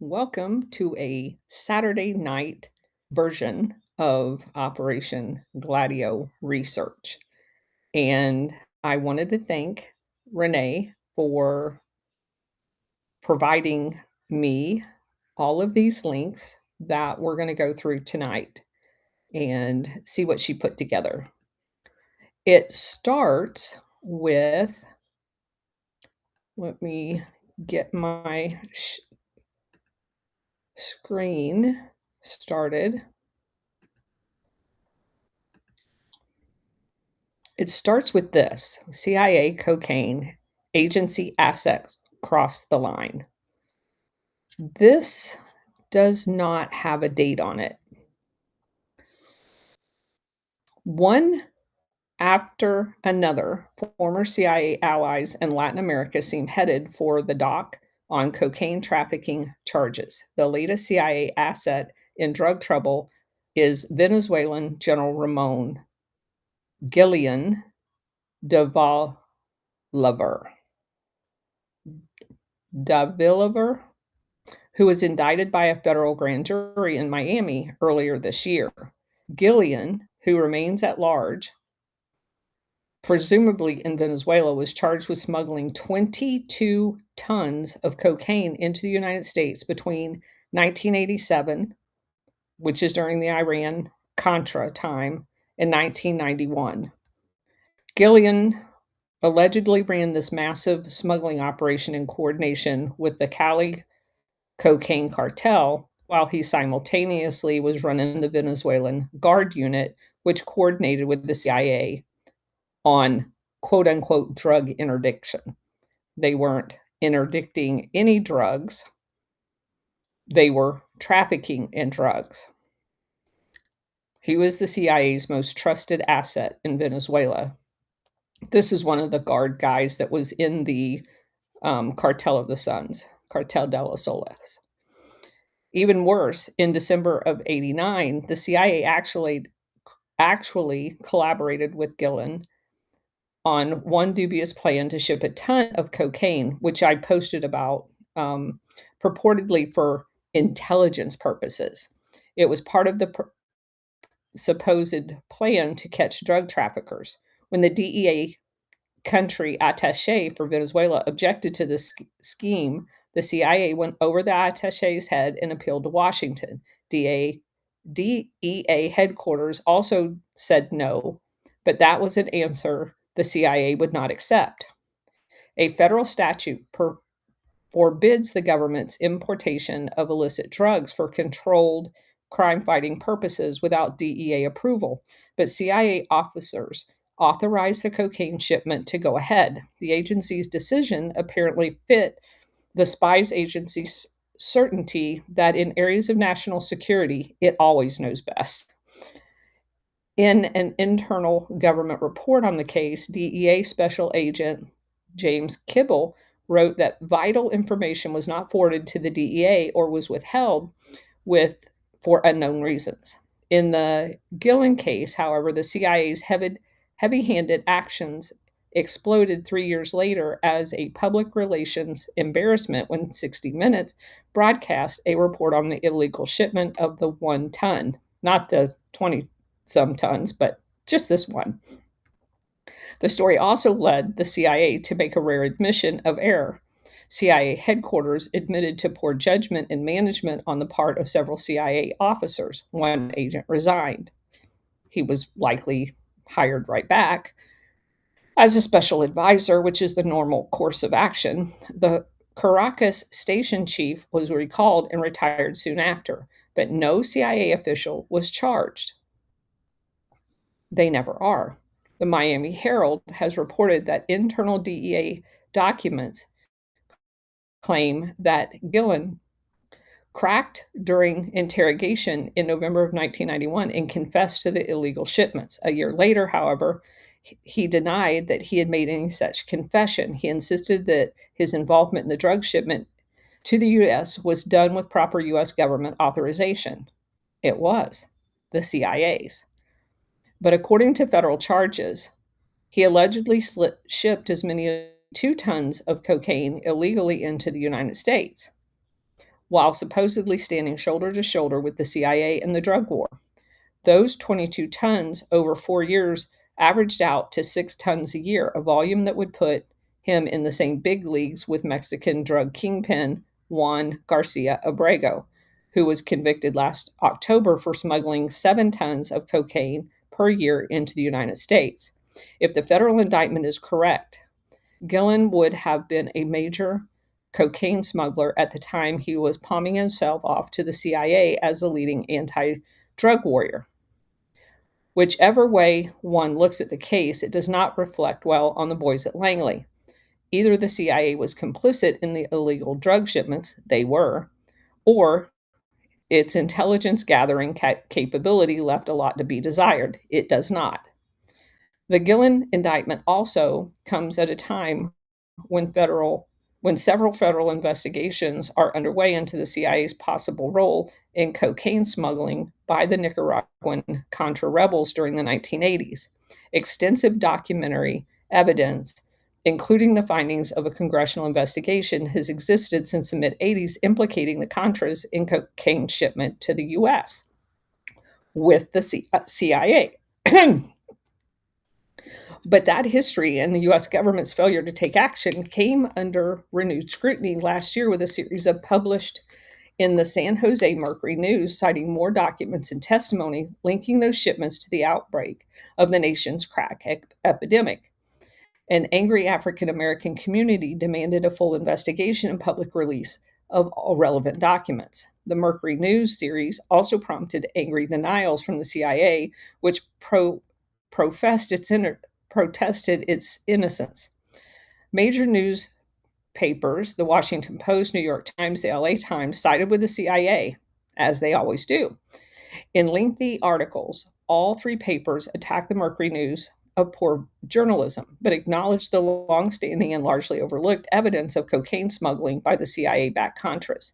Welcome to a Saturday night version of Operation GLADIO research. And I wanted to thank Renee for providing me all of these links that we're going to go through tonight and see what she put together. It starts with, let me get my screen started. It starts with this: CIA cocaine agency assets cross the line. This does not have a date on it. One after another, former CIA allies in Latin America seem headed for the dock on cocaine trafficking charges. The latest CIA asset in drug trouble is Venezuelan General Ramon Gillian de Daviliver, who was indicted by a federal grand jury in Miami earlier this year. Gillian, who remains at large, presumably in Venezuela, was charged with smuggling 22 tons of cocaine into the United States between 1987, which is during the Iran-Contra time, and 1991. Gillian allegedly ran this massive smuggling operation in coordination with the Cali cocaine cartel, while he simultaneously was running the Venezuelan Guard unit, which coordinated with the CIA on quote unquote drug interdiction. They weren't interdicting any drugs, they were trafficking in drugs. He was the CIA's most trusted asset in Venezuela. This is one of the Guard guys that was in the Cartel of the Suns, Cartel de los Soles. Even worse, in December of '89, the CIA actually collaborated with Gillen on one dubious plan to ship a ton of cocaine, which I posted about, purportedly for intelligence purposes. It was part of the supposed plan to catch drug traffickers. When the DEA country attaché for Venezuela objected to this scheme, the CIA went over the attaché's head and appealed to Washington. DEA headquarters also said no, but that was an answer the CIA would not accept. A federal statute forbids the government's importation of illicit drugs for controlled crime-fighting purposes without DEA approval, but CIA officers authorized the cocaine shipment to go ahead. The agency's decision apparently fit the spies agency's certainty that in areas of national security, it always knows best. In an internal government report on the case, DEA Special Agent James Kibble wrote that vital information was not forwarded to the DEA or was withheld for unknown reasons. In the Gillen case, however, the CIA's heavy-handed actions exploded 3 years later as a public relations embarrassment when 60 Minutes broadcast a report on the illegal shipment of the 1 ton, not the 20-some tons, but just this one. The story also led the CIA to make a rare admission of error. CIA headquarters admitted to poor judgment and management on the part of several CIA officers. One agent resigned. He was likely hired right back as a special advisor, which is the normal course of action. The Caracas station chief was recalled and retired soon after, but no CIA official was charged. They never are. The Miami Herald has reported that internal DEA documents claim that Gillen cracked during interrogation in November of 1991 and confessed to the illegal shipments. A year later, however, he denied that he had made any such confession. He insisted that his involvement in the drug shipment to the U.S. was done with proper U.S. government authorization. It was the CIA's. But according to federal charges, he allegedly shipped as many as 2 tons of cocaine illegally into the United States. while supposedly standing shoulder to shoulder with the CIA in the drug war. Those 22 tons over 4 years averaged out to 6 tons a year, a volume that would put him in the same big leagues with Mexican drug kingpin Juan Garcia Abrego, who was convicted last October for smuggling 7 tons of cocaine per year into the United States. If the federal indictment is correct, Gillen would have been a major cocaine smuggler at the time he was palming himself off to the CIA as a leading anti drug warrior. Whichever way one looks at the case, it does not reflect well on the boys at Langley. Either the CIA was complicit in the illegal drug shipments, they were, or its intelligence gathering capability left a lot to be desired. It does not. The Gillen indictment also comes at a time when several federal investigations are underway into the CIA's possible role in cocaine smuggling by the Nicaraguan Contra rebels during the 1980s. Extensive documentary evidence, including the findings of a congressional investigation, has existed since the mid 80s implicating the Contras in cocaine shipment to the US with the CIA. But that history and the US government's failure to take action came under renewed scrutiny last year with a series of published in the San Jose Mercury News, citing more documents and testimony linking those shipments to the outbreak of the nation's crack epidemic. An angry African American community demanded a full investigation and public release of all relevant documents. The Mercury News series also prompted angry denials from the CIA, which protested its innocence. Major newspapers, the Washington Post, New York Times, the LA Times, sided with the CIA, as they always do. In lengthy articles, all three papers attacked the Mercury News of poor journalism, but acknowledged the long-standing and largely overlooked evidence of cocaine smuggling by the CIA-backed Contras.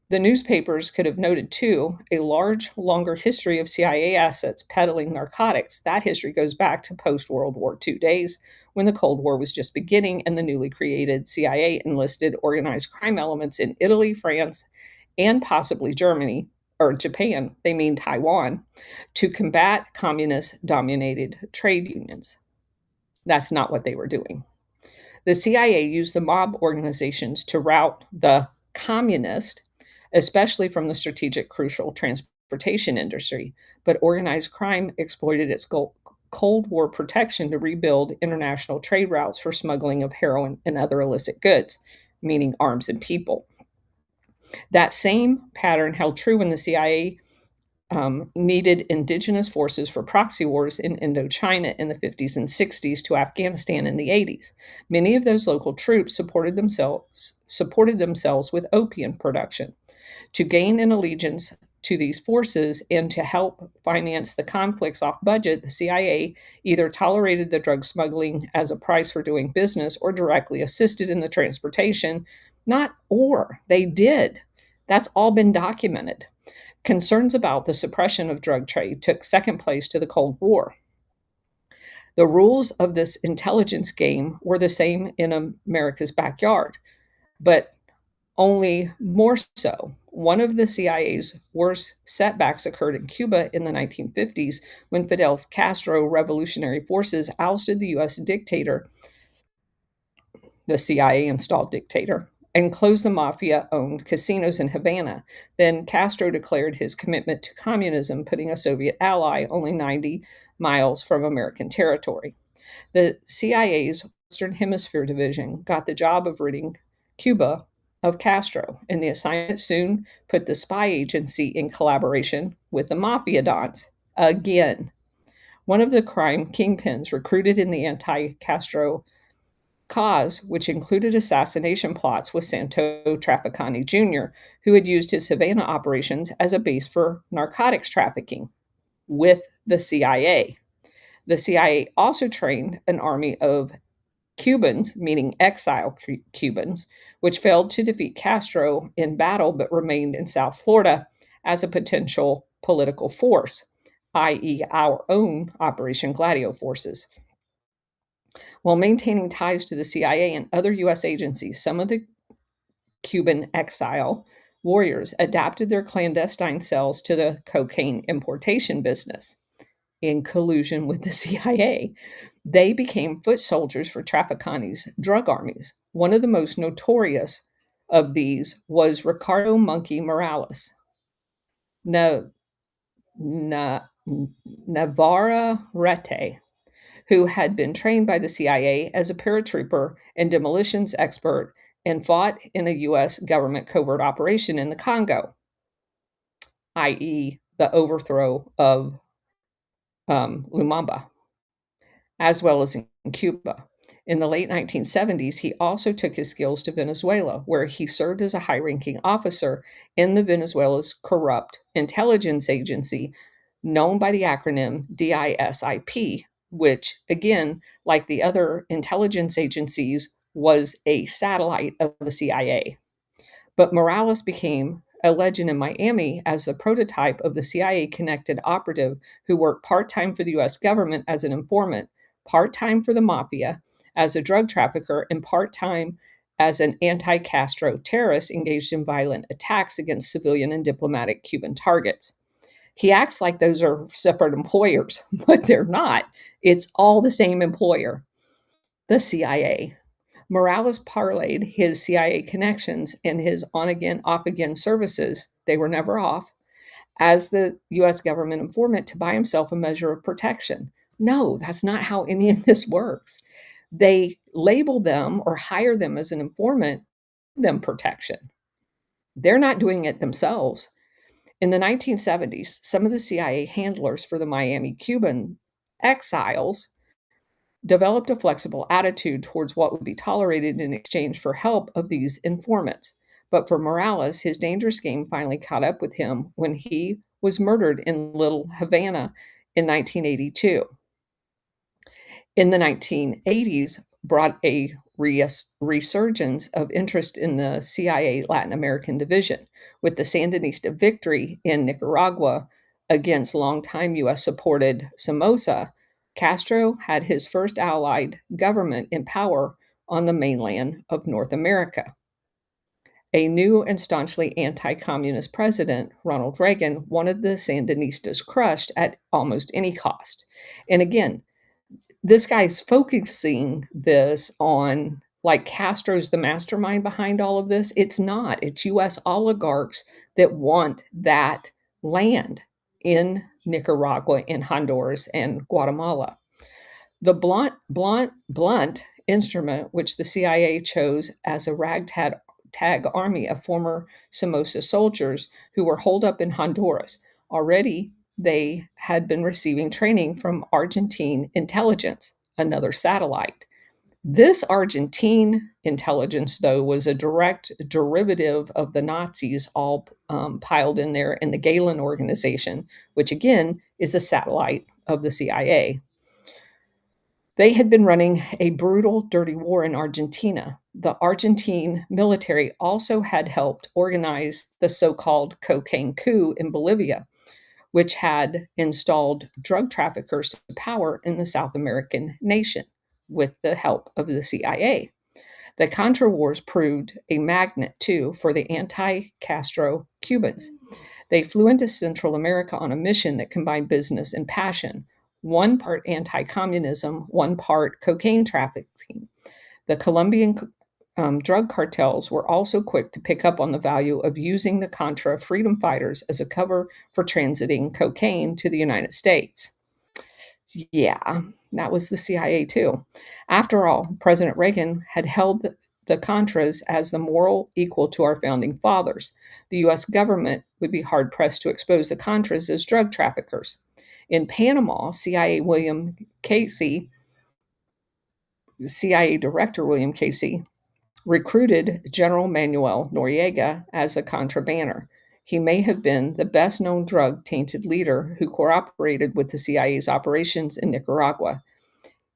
The newspapers could have noted, too, a longer history of CIA assets peddling narcotics. That history goes back to post-World War II days when the Cold War was just beginning and the newly created CIA enlisted organized crime elements in Italy, France, and possibly Germany, or Japan, they mean Taiwan, to combat communist-dominated trade unions. That's not what they were doing. The CIA used the mob organizations to rout the communist, especially from the strategic, crucial transportation industry, but organized crime exploited its Cold War protection to rebuild international trade routes for smuggling of heroin and other illicit goods, meaning arms and people. That same pattern held true when the CIA needed indigenous forces for proxy wars in Indochina in the 50s and 60s to Afghanistan in the 80s. Many of those local troops supported themselves with opium production. To gain an allegiance to these forces and to help finance the conflicts off budget, the CIA either tolerated the drug smuggling as a price for doing business or directly assisted in the transportation. They did. That's all been documented. Concerns about the suppression of drug trade took second place to the Cold War. The rules of this intelligence game were the same in America's backyard, but only more so. One of the CIA's worst setbacks occurred in Cuba in the 1950s when Fidel Castro revolutionary forces ousted the US dictator, the CIA installed dictator, and closed the mafia-owned casinos in Havana. Then Castro declared his commitment to communism, putting a Soviet ally only 90 miles from American territory. The CIA's Western Hemisphere Division got the job of ridding Cuba of Castro, and the assignment soon put the spy agency in collaboration with the mafia dons again. One of the crime kingpins recruited in the anti-Castro cause, which included assassination plots, with Santo Trafficani Jr., who had used his Havana operations as a base for narcotics trafficking with the CIA. The CIA also trained an army of Cubans, meaning exile Cubans, which failed to defeat Castro in battle but remained in South Florida as a potential political force, i.e., our own Operation GLADIO forces. While maintaining ties to the CIA and other U.S. agencies, some of the Cuban exile warriors adapted their clandestine cells to the cocaine importation business in collusion with the CIA. They became foot soldiers for Traficante's drug armies. One of the most notorious of these was Ricardo Monkey Morales. Na, Na, Navarrete, who had been trained by the CIA as a paratrooper and demolitions expert and fought in a U.S. government covert operation in the Congo, i.e., the overthrow of Lumumba, as well as in Cuba. In the late 1970s, he also took his skills to Venezuela, where he served as a high ranking officer in the Venezuela's corrupt intelligence agency, known by the acronym DISIP, which, again, like the other intelligence agencies, was a satellite of the CIA. But Morales became a legend in Miami as the prototype of the CIA connected operative who worked part time for the US government as an informant, part time for the mafia as a drug trafficker, and part time as an anti Castro terrorist engaged in violent attacks against civilian and diplomatic Cuban targets. He acts like those are separate employers, but they're not. It's all the same employer, the CIA. Morales parlayed his CIA connections and his on again, off again services, they were never off, as the US government informant to buy himself a measure of protection. No, that's not how any of this works. They label them or hire them as an informant, them protection. They're not doing it themselves. In the 1970s, some of the CIA handlers for the Miami Cuban exiles developed a flexible attitude towards what would be tolerated in exchange for help of these informants. But for Morales, his dangerous game finally caught up with him when he was murdered in Little Havana in 1982. In the 1980s, brought a resurgence of interest in the CIA Latin American division, with the Sandinista victory in Nicaragua against longtime U.S. supported Somoza. Castro had his first allied government in power on the mainland of North America. A new and staunchly anti communist president, Ronald Reagan, wanted the Sandinistas crushed at almost any cost. And again, this guy's focusing this on like Castro's the mastermind behind all of this. It's not. It's US oligarchs that want that land in Nicaragua, in Honduras, and Guatemala. The blunt instrument, which the CIA chose as a ragtag army of former Somoza soldiers who were holed up in Honduras. Already, they had been receiving training from Argentine intelligence, another satellite. This Argentine intelligence, though, was a direct derivative of the Nazis all piled in there in the Galen organization, which again is a satellite of the CIA. They had been running a brutal, dirty war in Argentina. The Argentine military also had helped organize the so called cocaine coup in Bolivia, which had installed drug traffickers to power in the South American nation with the help of the CIA. The Contra Wars proved a magnet, too, for the anti Castro Cubans. They flew into Central America on a mission that combined business and passion, one part anti communism, one part cocaine trafficking. The Colombian drug cartels were also quick to pick up on the value of using the Contra freedom fighters as a cover for transiting cocaine to the United States. Yeah, that was the CIA too. After all, President Reagan had held the Contras as the moral equal to our founding fathers. The US government would be hard pressed to expose the Contras as drug traffickers. In Panama, CIA Director William Casey recruited General Manuel Noriega as a Contra banner. He may have been the best known drug tainted leader who cooperated with the CIA's operations in Nicaragua.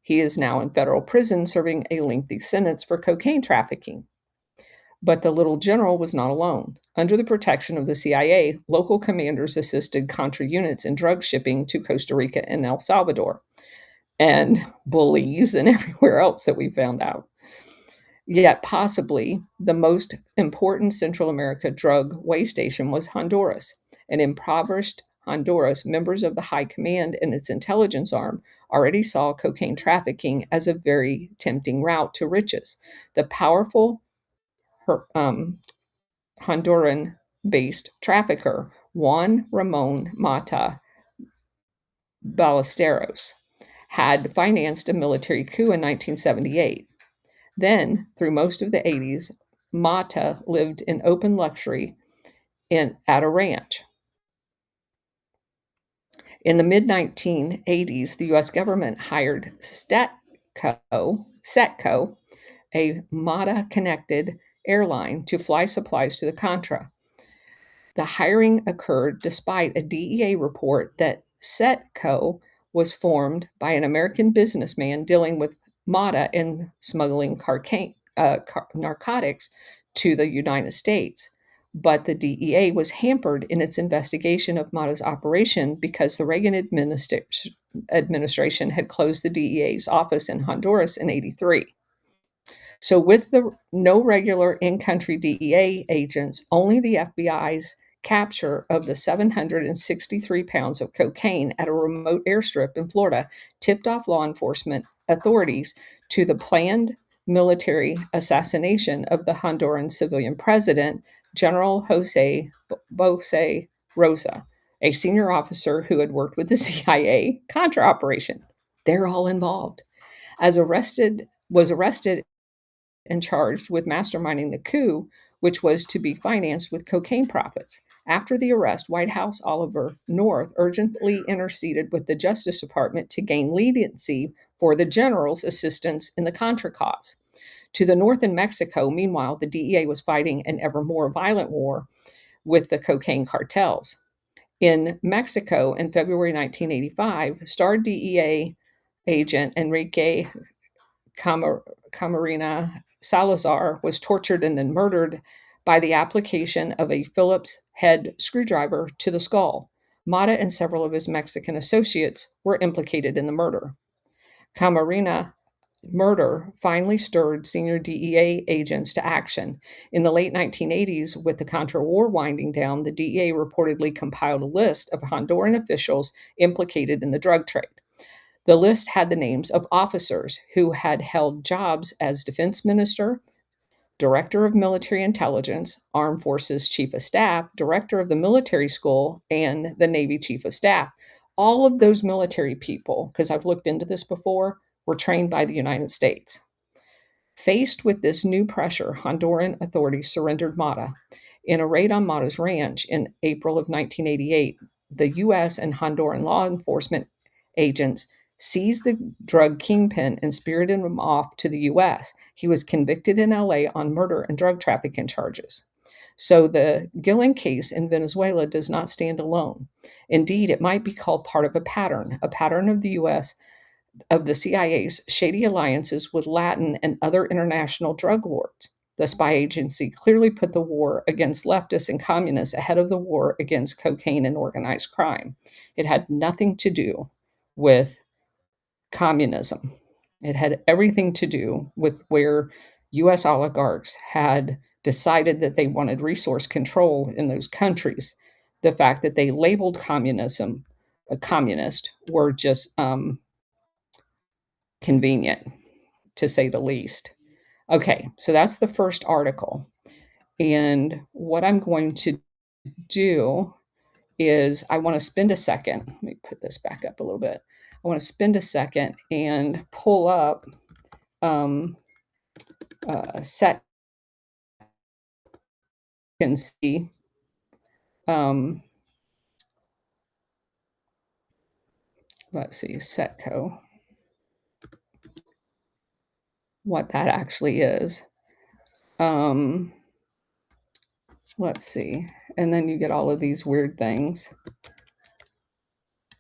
He is now in federal prison serving a lengthy sentence for cocaine trafficking. But the little general was not alone. Under the protection of the CIA, local commanders assisted Contra units in drug shipping to Costa Rica and El Salvador, and Belize and everywhere else that we found out. Yet possibly the most important Central America drug way station was Honduras. An impoverished Honduras, members of the High Command and its intelligence arm already saw cocaine trafficking as a very tempting route to riches. The powerful Honduran based trafficker Juan Ramon Mata Ballesteros had financed a military coup in 1978. Then, through most of the 80s, Mata lived in open luxury at a ranch. In the mid 1980s, the US government hired Setco, a Mata connected airline, to fly supplies to the Contra. The hiring occurred despite a DEA report that Setco was formed by an American businessman dealing with Mata and smuggling narcotics to the United States. But the DEA was hampered in its investigation of Mata's operation because the Reagan administration had closed the DEA's office in Honduras in '83. So, with the no regular in-country DEA agents, only the FBI's capture of the 763 pounds of cocaine at a remote airstrip in Florida tipped off law enforcement authorities to the planned military assassination of the Honduran civilian president, General Jose Bose Rosa, a senior officer who had worked with the CIA Contra operation. They're all involved. Was arrested and charged with masterminding the coup, which was to be financed with cocaine profits. After the arrest, White House Oliver North urgently interceded with the Justice Department to gain leniency for the general's assistance in the Contra cause. To the north in Mexico, meanwhile, the DEA was fighting an ever more violent war with the cocaine cartels. In Mexico, in February 1985, star DEA agent Enrique Camarena Salazar was tortured and then murdered by the application of a Phillips head screwdriver to the skull. Mata and several of his Mexican associates were implicated in the murder. Camarena murder finally stirred senior DEA agents to action. In the late 1980s, with the Contra War winding down, the DEA reportedly compiled a list of Honduran officials implicated in the drug trade. The list had the names of officers who had held jobs as defense minister, director of military intelligence, armed forces chief of staff, director of the military school, and the Navy chief of staff. All of those military people, because I've looked into this before, were trained by the United States. Faced with this new pressure, Honduran authorities surrendered Mata. In a raid on Mata's ranch in April of 1988, the U.S. and Honduran law enforcement agents seized the drug kingpin and spirited him off to the U.S. He was convicted in LA on murder and drug trafficking charges. So the Gillen case in Venezuela does not stand alone. Indeed, it might be called part of a pattern of the U.S. of the CIA's shady alliances with Latin and other international drug lords. The spy agency clearly put the war against leftists and communists ahead of the war against cocaine and organized crime. It had nothing to do with communism. It had everything to do with where US oligarchs had decided that they wanted resource control in those countries. The fact that they labeled communism a communist were just convenient, to say the least. Okay, so that's the first article. And what I'm going to do is I want to spend a second. Let me put this back up a little bit. I want to spend a second and pull up set and see let's see, Setco, what that actually is. Let's see. And then you get all of these weird things.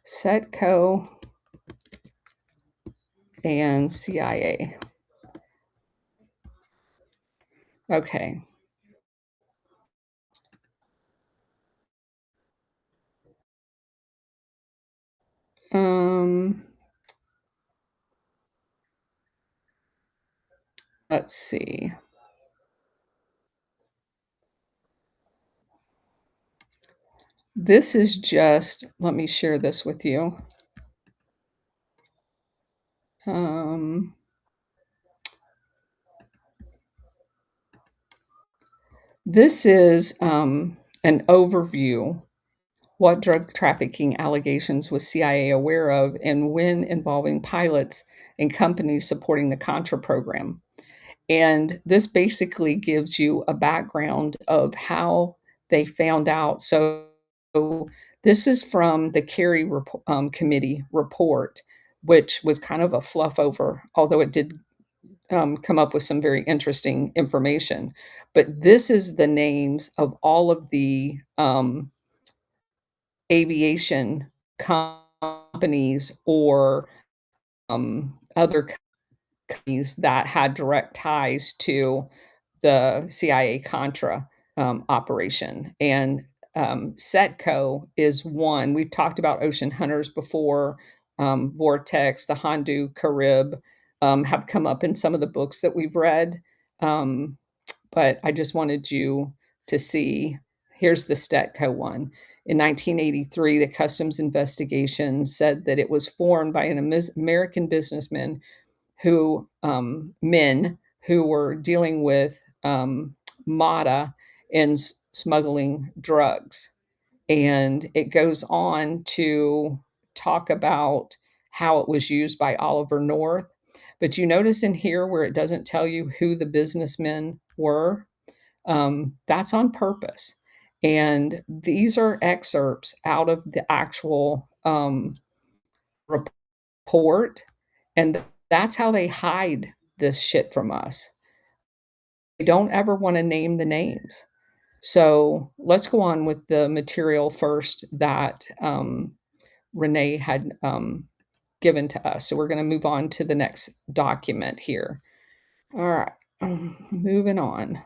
Setco and CIA. Okay. Let's see. This is just let me share this with you. Um, this is, an overview. What drug trafficking allegations was CIA aware of and when involving pilots and companies supporting the Contra program? And this basically gives you a background of how they found out. So this is from the Committee report, which was kind of a fluff over, although it did come up with some very interesting information. But this is the names of all of the aviation companies or other companies that had direct ties to the CIA Contra operation. And Setco is one. We've talked about ocean hunters before. Vortex, the Hondu Carib have come up in some of the books that we've read. Um, but I just wanted you to see. Here's the Stetco one. In 1983, the customs investigation said that it was formed by an American businessman men who were dealing with MATA and smuggling drugs. And it goes on to talk about how it was used by Oliver North. But you notice in here where it doesn't tell you who the businessmen were, that's on purpose. And these are excerpts out of the actual report. And that's how they hide this shit from us. They don't ever want to name the names. So let's go on with the material first that Renee had given to us. So we're going to move on to the next document here. All right, moving on.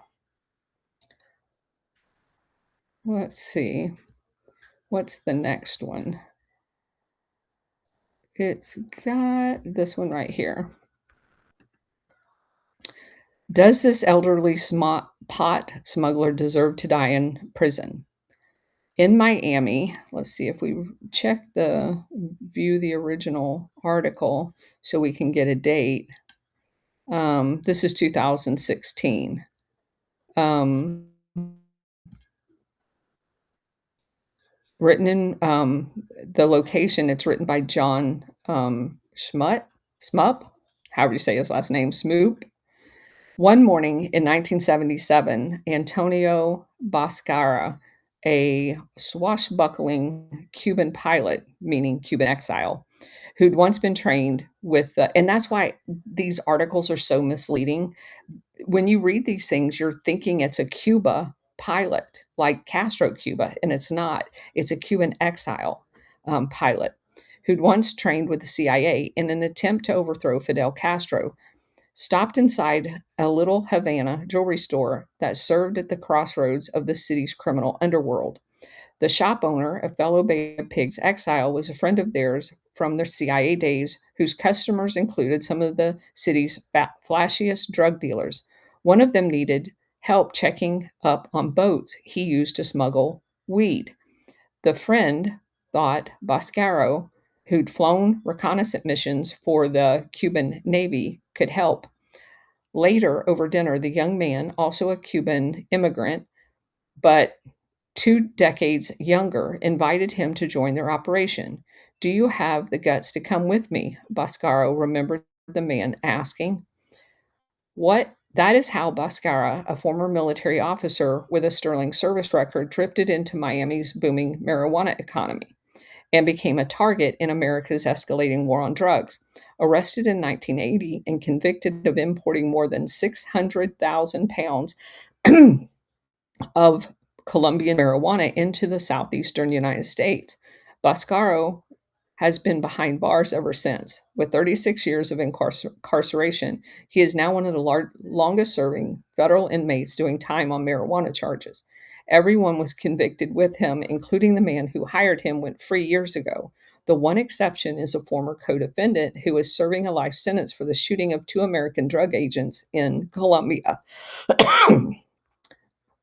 Let's see. What's the next one? It's got this one right here. Does this elderly pot smuggler deserve to die in prison? In Miami, let's see if we view the original article so we can get a date. This is 2016. Um, Written in the location, it's written by John Smup, however you say his last name, Smoop. One morning in 1977, Antonio Boscara, a swashbuckling Cuban pilot, meaning Cuban exile, who'd once been trained with and that's why these articles are so misleading. When you read these things, you're thinking it's a Cuba pilot, like Castro Cuba, and it's not. It's a Cuban exile pilot who'd once trained with the CIA in an attempt to overthrow Fidel Castro, stopped inside a little Havana jewelry store that served at the crossroads of the city's criminal underworld. The shop owner, a fellow Bay of Pigs exile, was a friend of theirs from their CIA days, whose customers included some of the city's flashiest drug dealers. One of them needed help checking up on boats he used to smuggle weed. The friend thought Boscaro, who'd flown reconnaissance missions for the Cuban Navy, could help. Later, over dinner, the young man, also a Cuban immigrant, but 2 decades younger, invited him to join their operation. Do you have the guts to come with me? Boscaro remembered the man asking. What? That is how Boscara, a former military officer with a sterling service record, drifted into Miami's booming marijuana economy and became a target in America's escalating war on drugs. Arrested in 1980 and convicted of importing more than 600,000 pounds of Colombian marijuana into the southeastern United States, Boscaro has been behind bars ever since. With 36 years of incarceration, he is now one of the longest serving federal inmates doing time on marijuana charges. Everyone was convicted with him, including the man who hired him, went free years ago. The one exception is a former co-defendant who is serving a life sentence for the shooting of two American drug agents in Colombia.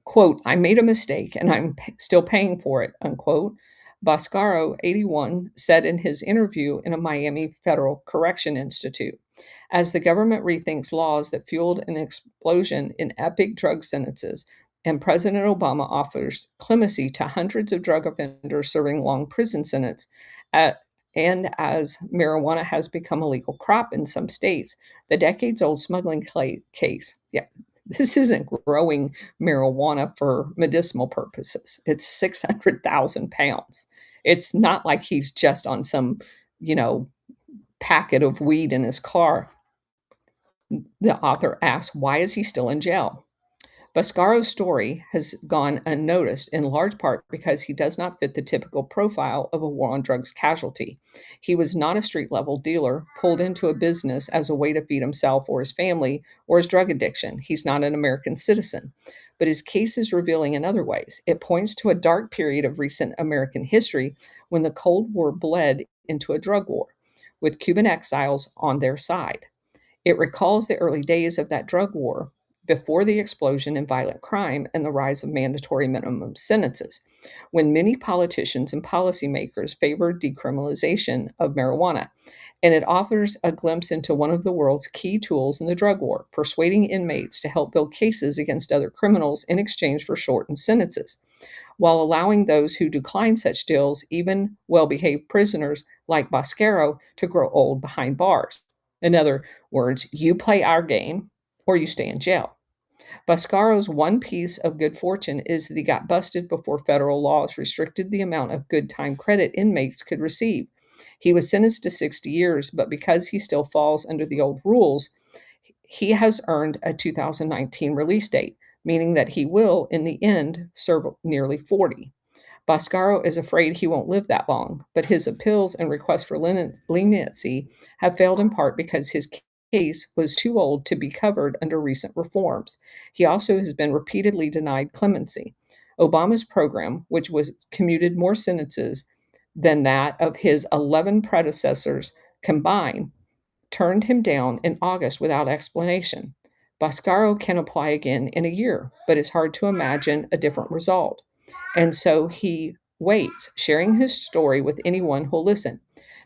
Quote, I made a mistake and I'm still paying for it, unquote. Boscaro, 81, said in his interview in a Miami Federal Correction Institute. As the government rethinks laws that fueled an explosion in epic drug sentences, and President Obama offers clemency to hundreds of drug offenders serving long prison sentences, uh, and as marijuana has become a legal crop in some states, the decades old smuggling case, yeah, this isn't growing marijuana for medicinal purposes. It's 600,000 pounds. It's not like he's just on some, you know, packet of weed in his car. The author asks, why is he still in jail? Boscaro's story has gone unnoticed in large part because he does not fit the typical profile of a war on drugs casualty. He was not a street level dealer pulled into a business as a way to feed himself or his family or his drug addiction. He's not an American citizen. But his case is revealing in other ways. It points to a dark period of recent American history when the Cold War bled into a drug war, with Cuban exiles on their side. It recalls the early days of that drug war before the explosion in violent crime and the rise of mandatory minimum sentences, when many politicians and policymakers favored decriminalization of marijuana. And it offers a glimpse into one of the world's key tools in the drug war, persuading inmates to help build cases against other criminals in exchange for shortened sentences, while allowing those who decline such deals, even well behaved prisoners like Boscaro, to grow old behind bars. In other words, you play our game or you stay in jail. Boscaro's one piece of good fortune is that he got busted before federal laws restricted the amount of good time credit inmates could receive. He was sentenced to 60 years, but because he still falls under the old rules, he has earned a 2019 release date, meaning that he will, in the end, serve nearly 40. Boscaro is afraid he won't live that long, but his appeals and requests for leniency have failed in part because his case was too old to be covered under recent reforms. He also has been repeatedly denied clemency. Obama's program, which was commuted more sentences than that of his 11 predecessors combined, turned him down in August without explanation. Boscaro can apply again in a year, but it's hard to imagine a different result. And so he waits, sharing his story with anyone who'll listen.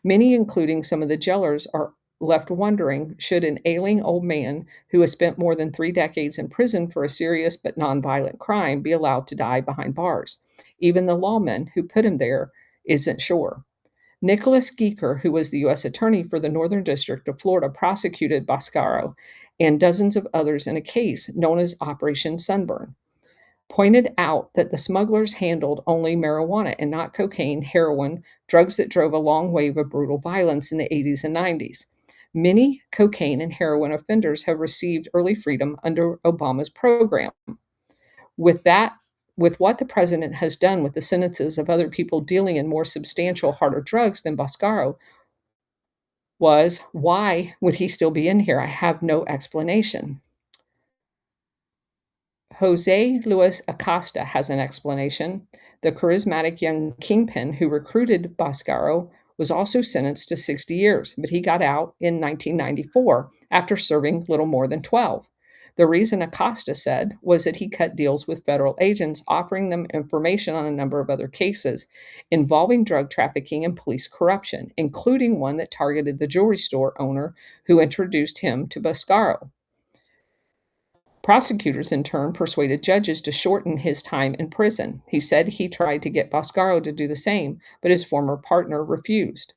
Many, including some of the jailers, are left wondering should an ailing old man who has spent more than 3 decades in prison for a serious but nonviolent crime be allowed to die behind bars. Even the lawman who put him there isn't sure. Nicholas Geeker, who was the U.S. Attorney for the Northern District of Florida, prosecuted Boscaro and dozens of others in a case known as Operation Sunburn, pointed out that the smugglers handled only marijuana and not cocaine, heroin, drugs that drove a long wave of brutal violence in the 80s and 90s. Many cocaine and heroin offenders have received early freedom under Obama's program. With that, with what the president has done with the sentences of other people dealing in more substantial, harder drugs than Boscaro was, why would he still be in here? I have no explanation. Jose Luis Acosta has an explanation. The charismatic young kingpin who recruited Boscaro was also sentenced to 60 years, but he got out in 1994 after serving little more than 12. The reason Acosta said was that he cut deals with federal agents, offering them information on a number of other cases involving drug trafficking and police corruption, including one that targeted the jewelry store owner who introduced him to Boscaro. Prosecutors, in turn, persuaded judges to shorten his time in prison. He said he tried to get Boscaro to do the same, but his former partner refused.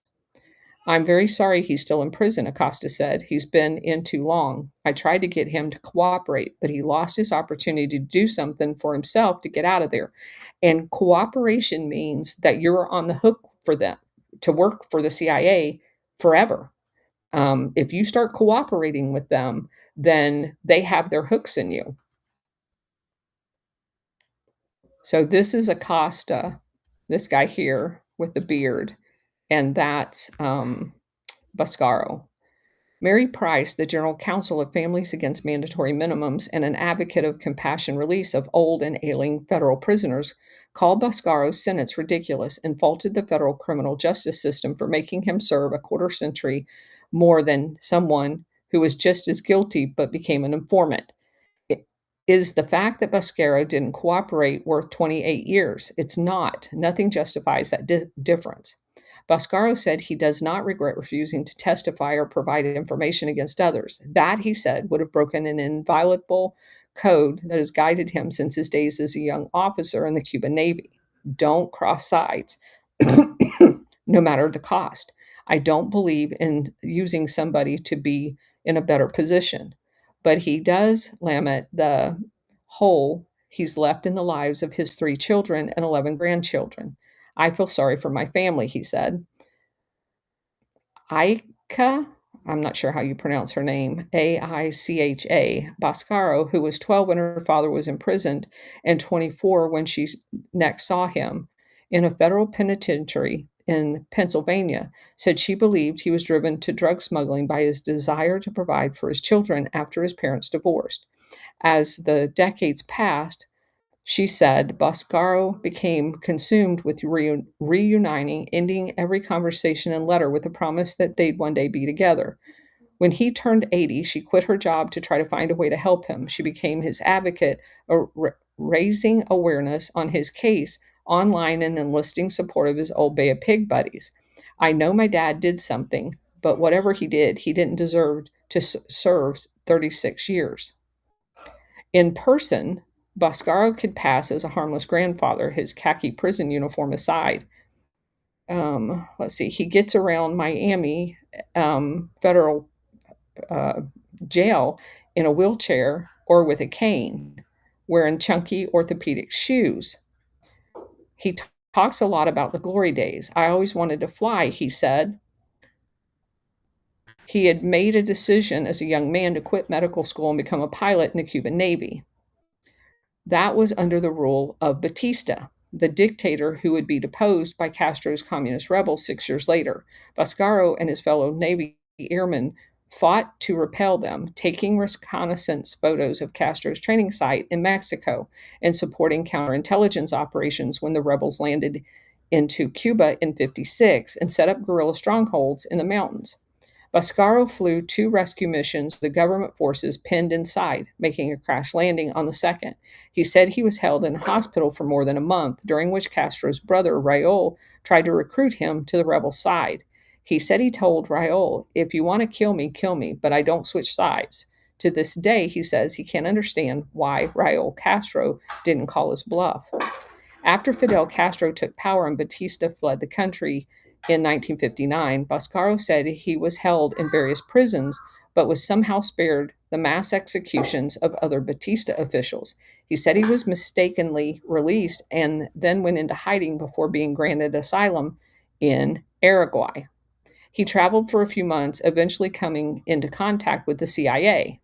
I'm very sorry he's still in prison, Acosta said. He's been in too long. I tried to get him to cooperate, but he lost his opportunity to do something for himself to get out of there. And cooperation means that you're on the hook for them to work for the CIA forever. If you start cooperating with them, then they have their hooks in you. So this is Acosta, this guy here with the beard, and that's Boscaro. Mary Price, the General Counsel of Families Against Mandatory Minimums and an advocate of compassion release of old and ailing federal prisoners, called Boscaro's sentence ridiculous and faulted the federal criminal justice system for making him serve a quarter century more than someone who was just as guilty but became an informant. Is the fact that Boscaro didn't cooperate worth 28 years? It's not. Nothing justifies that difference. Boscaro said he does not regret refusing to testify or provide information against others. That, he said, would have broken an inviolable code that has guided him since his days as a young officer in the Cuban Navy. Don't cross sides, no matter the cost. I don't believe in using somebody to be in a better position, but he does lament the hole he's left in the lives of his 3 children and 11 grandchildren. I feel sorry for my family, he said. Aika, I'm not sure how you pronounce her name, Aicha Boscaro, who was 12 when her father was imprisoned and 24 when she next saw him in a federal penitentiary in Pennsylvania, said she believed he was driven to drug smuggling by his desire to provide for his children after his parents divorced. As the decades passed, she said Boscaro became consumed with reuniting, ending every conversation and letter with the promise that they'd one day be together. When he turned 80, she quit her job to try to find a way to help him. She became his advocate, raising awareness on his case online and enlisting support of his old Bay of Pig buddies. I know my dad did something, but whatever he did, he didn't deserve to serve 36 years. In person, Boscaro could pass as a harmless grandfather, his khaki prison uniform aside. Let's see, he gets around Miami federal uh, jail in a wheelchair or with a cane, wearing chunky orthopedic shoes. He talks a lot about the glory days. I always wanted to fly, he said. He had made a decision as a young man to quit medical school and become a pilot in the Cuban Navy. That was under the rule of Batista, the dictator who would be deposed by Castro's communist rebels 6 years later. Boscaro and his fellow Navy airmen fought to repel them, taking reconnaissance photos of Castro's training site in Mexico and supporting counterintelligence operations when the rebels landed into Cuba in 56 and set up guerrilla strongholds in the mountains. Boscaro flew 2 rescue missions with the government forces pinned inside, making a crash landing on the second. He said he was held in a hospital for more than a month, during which Castro's brother, Raul, tried to recruit him to the rebel side. He said he told Raul, if you want to kill me, but I don't switch sides. To this day, he says he can't understand why Raul Castro didn't call his bluff. After Fidel Castro took power and Batista fled the country in 1959, Boscaro said he was held in various prisons, but was somehow spared the mass executions of other Batista officials. He said he was mistakenly released and then went into hiding before being granted asylum in Uruguay. He traveled for a few months, eventually coming into contact with the CIA,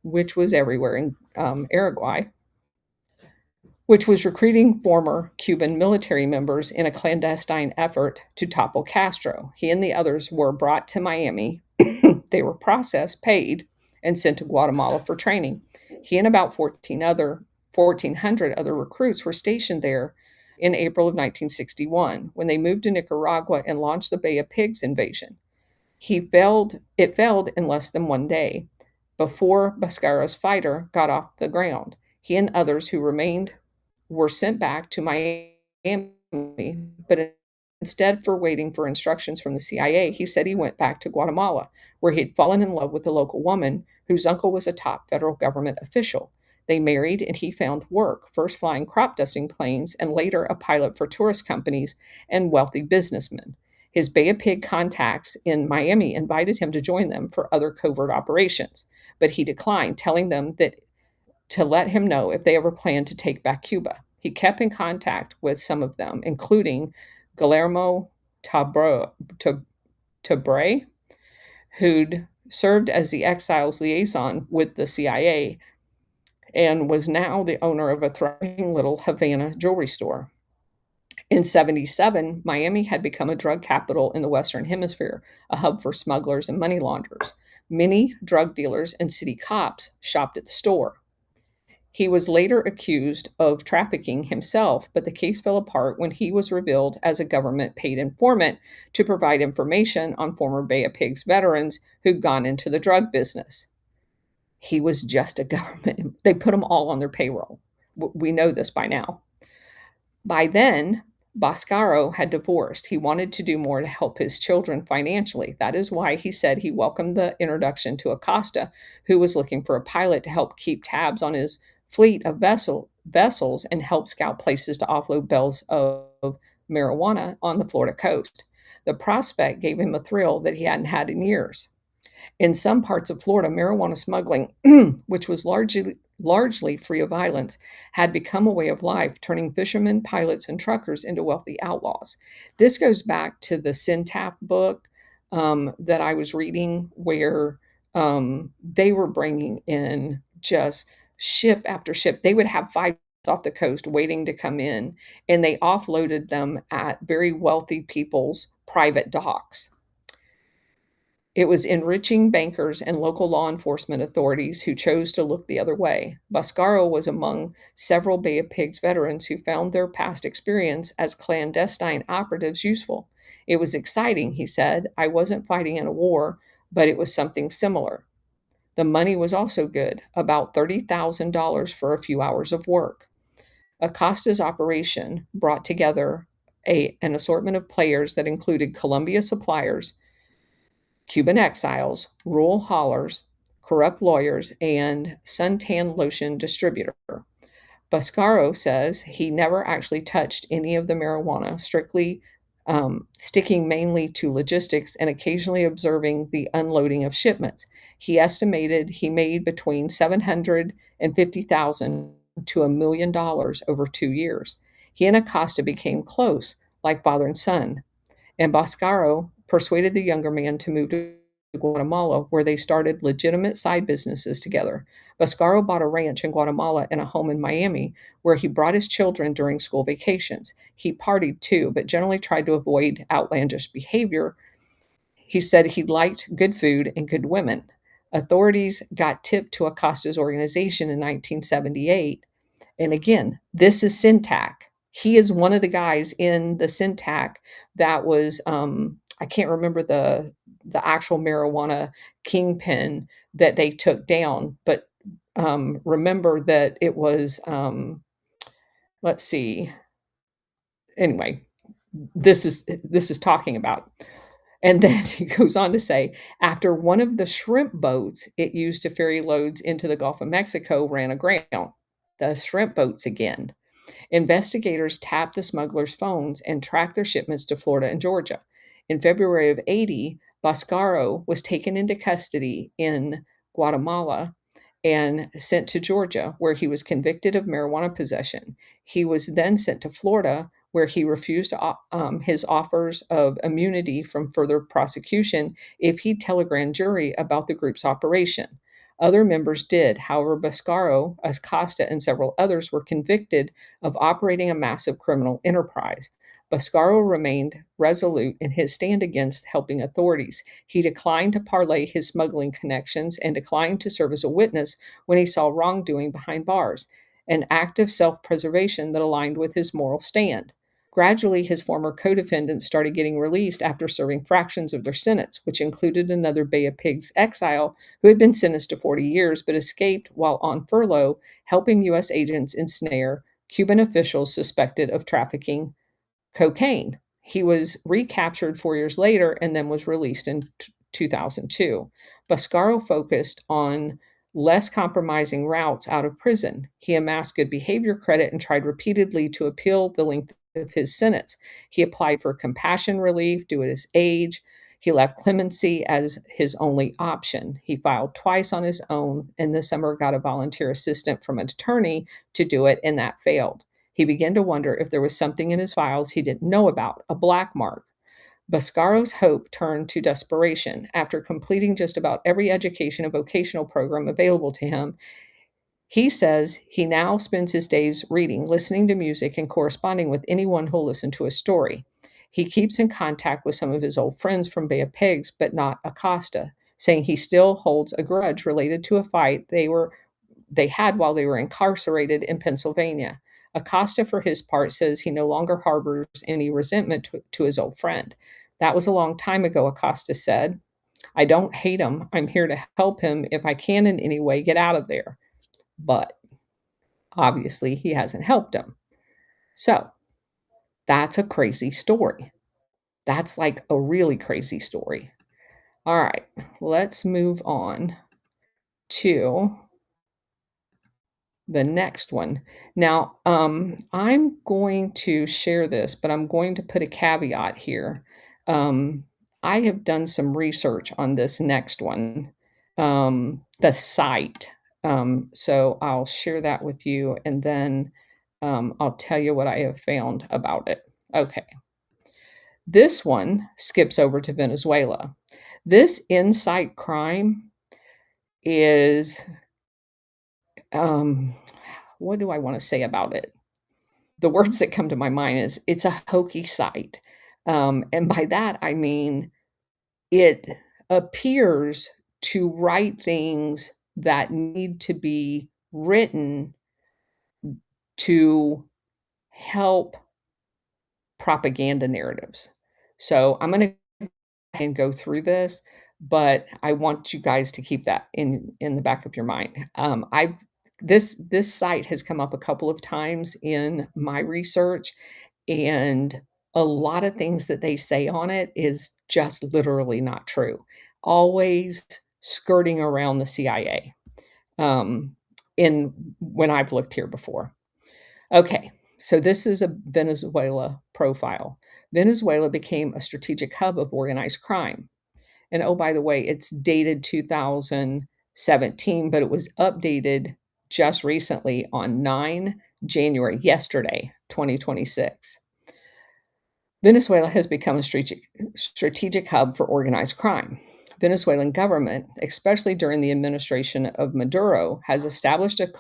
which was everywhere in Uruguay, which was recruiting former Cuban military members in a clandestine effort to topple Castro. He and the others were brought to Miami. They were processed, paid, and sent to Guatemala for training. He and about 1,400 other recruits were stationed there in April of 1961 when they moved to Nicaragua and launched the Bay of Pigs invasion. It failed in less than 1 day before Boscaro's fighter got off the ground. He and others who remained were sent back to Miami, but instead for waiting for instructions from the CIA, he said he went back to Guatemala, where he had fallen in love with a local woman whose uncle was a top federal government official. They married and he found work, first flying crop dusting planes and later a pilot for tourist companies and wealthy businessmen. His Bay of Pig contacts in Miami invited him to join them for other covert operations, but he declined, telling them that to let him know if they ever planned to take back Cuba. He kept in contact with some of them, including Guillermo Tabre, who'd served as the exiles liaison with the CIA and was now the owner of a thriving little Havana jewelry store. In 77, Miami had become a drug capital in the Western Hemisphere, a hub for smugglers and money launderers. Many drug dealers and city cops shopped at the store. He was later accused of trafficking himself, but the case fell apart when he was revealed as a government paid informant to provide information on former Bay of Pigs veterans who'd gone into the drug business. He was just a government they put him all on their payroll. We know this by now. By then, Boscaro had divorced. He wanted to do more to help his children financially. That is why he said he welcomed the introduction to Acosta, who was looking for a pilot to help keep tabs on his fleet of vessels and help scout places to offload bales of marijuana on the Florida coast. The prospect gave him a thrill that he hadn't had in years. In some parts of Florida, marijuana smuggling, which was largely free of violence, had become a way of life, turning fishermen, pilots, and truckers into wealthy outlaws. This goes back to the Syntap book that I was reading, where they were bringing in just ship after ship. They would have five off the coast waiting to come in, and they offloaded them at very wealthy people's private docks. It was enriching bankers and local law enforcement authorities who chose to look the other way. Boscaro was among several Bay of Pigs veterans who found their past experience as clandestine operatives useful. It was exciting, he said. I wasn't fighting in a war, but it was something similar. The money was also good, about $30,000 for a few hours of work. Acosta's operation brought together an assortment of players that included Columbia suppliers, Cuban exiles, rural haulers, corrupt lawyers, and suntan lotion distributor. Boscaro says he never actually touched any of the marijuana, strictly sticking mainly to logistics and occasionally observing the unloading of shipments. He estimated he made between 750,000 to $1 million over 2 years. He and Acosta became close, like father and son, and Boscaro persuaded the younger man to move to Guatemala, where they started legitimate side businesses together. Boscaro bought a ranch in Guatemala and a home in Miami, where he brought his children during school vacations. He partied too, but generally tried to avoid outlandish behavior. He said he liked good food and good women. Authorities got tipped to Acosta's organization in 1978. And again, this is Syntac. He is one of the guys in the Syntac that was I can't remember the actual marijuana kingpin that they took down, but remember that it was let's see. Anyway, this is talking about. And then he goes on to say, after one of the shrimp boats it used to ferry loads into the Gulf of Mexico ran aground. The shrimp boats again. Investigators tapped the smugglers' phones and tracked their shipments to Florida and Georgia. In February of 80, Boscaro was taken into custody in Guatemala and sent to Georgia, where he was convicted of marijuana possession. He was then sent to Florida, where he refused his offers of immunity from further prosecution if he'd tell a grand jury about the group's operation. Other members did. However, Boscaro, Acosta, and several others were convicted of operating a massive criminal enterprise. Boscaro remained resolute in his stand against helping authorities. He declined to parlay his smuggling connections and declined to serve as a witness when he saw wrongdoing behind bars, an act of self preservation that aligned with his moral stand. Gradually, his former co defendants started getting released after serving fractions of their sentence, which included another Bay of Pigs exile who had been sentenced to 40 years but escaped while on furlough, helping U.S. agents ensnare Cuban officials suspected of trafficking cocaine. He was recaptured 4 years later and then was released in 2002. Boscaro focused on less compromising routes out of prison. He amassed good behavior credit and tried repeatedly to appeal the length of his sentence. He applied for compassion relief due to his age. He left clemency as his only option. He filed twice on his own, and this summer got a volunteer assistant from an attorney to do it, and that failed. He began to wonder if there was something in his files he didn't know about, a black mark. Boscaro's hope turned to desperation. After completing just about every education and vocational program available to him, he says he now spends his days reading, listening to music, and corresponding with anyone who'll listen to a story. He keeps in contact with some of his old friends from Bay of Pigs, but not Acosta, saying he still holds a grudge related to a fight they had while they were incarcerated in Pennsylvania. Acosta, for his part, says he no longer harbors any resentment to his old friend. That was a long time ago, Acosta said. I don't hate him. I'm here to help him if I can in any way get out of there. But obviously, he hasn't helped him. So that's a crazy story. That's like a really crazy story. All right, let's move on to the next one. Now, I'm going to share this, but I'm going to put a caveat here. Um, I have done some research on this next one, the site. So I'll share that with you, and then I'll tell you what I have found about it. Okay. This one skips over to Venezuela. This insight crime is, um, what do I want to say about it? The words that come to my mind is it's a hokey site. And by that, I mean it appears to write things that need to be written to help propaganda narratives. So I'm going to and go through this, but I want you guys to keep that in the back of your mind. I've this site has come up a couple of times in my research, and a lot of things that they say on it is just literally not true. Always skirting around the CIA. In when I've looked here before. Okay, so this is a Venezuela profile. Venezuela became a strategic hub of organized crime. And oh, by the way, it's dated 2017, but it was updated just recently on 9 January, yesterday, 2026. Venezuela has become a strategic hub for organized crime. Venezuelan government, especially during the administration of Maduro, has established a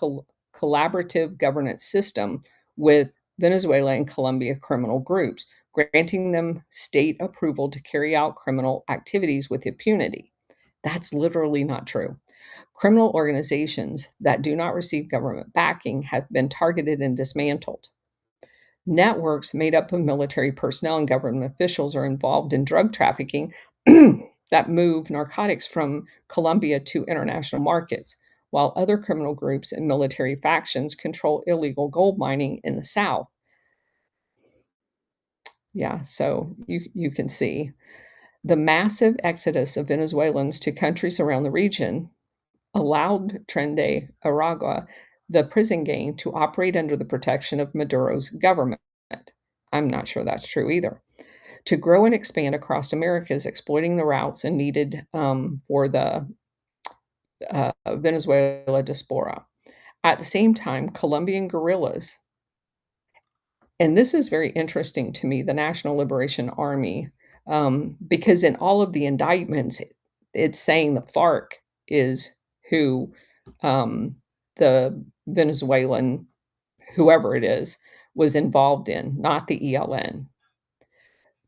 collaborative governance system with Venezuela and Colombia criminal groups, granting them state approval to carry out criminal activities with impunity. That's literally not true. Criminal organizations that do not receive government backing have been targeted and dismantled. Networks made up of military personnel and government officials are involved in drug trafficking that move narcotics from Colombia to international markets, while other criminal groups and military factions control illegal gold mining in the South. Yeah, so you can see the massive exodus of Venezuelans to countries around the region allowed Tren de Aragua, the prison gang, to operate under the protection of Maduro's government. I'm not sure that's true either. To grow and expand across Americas, exploiting the routes and needed for the Venezuela diaspora. At the same time, Colombian guerrillas, and this is very interesting to me, the National Liberation Army, because in all of the indictments, it's saying the FARC is who the Venezuelan, whoever it is, was involved in, not the ELN.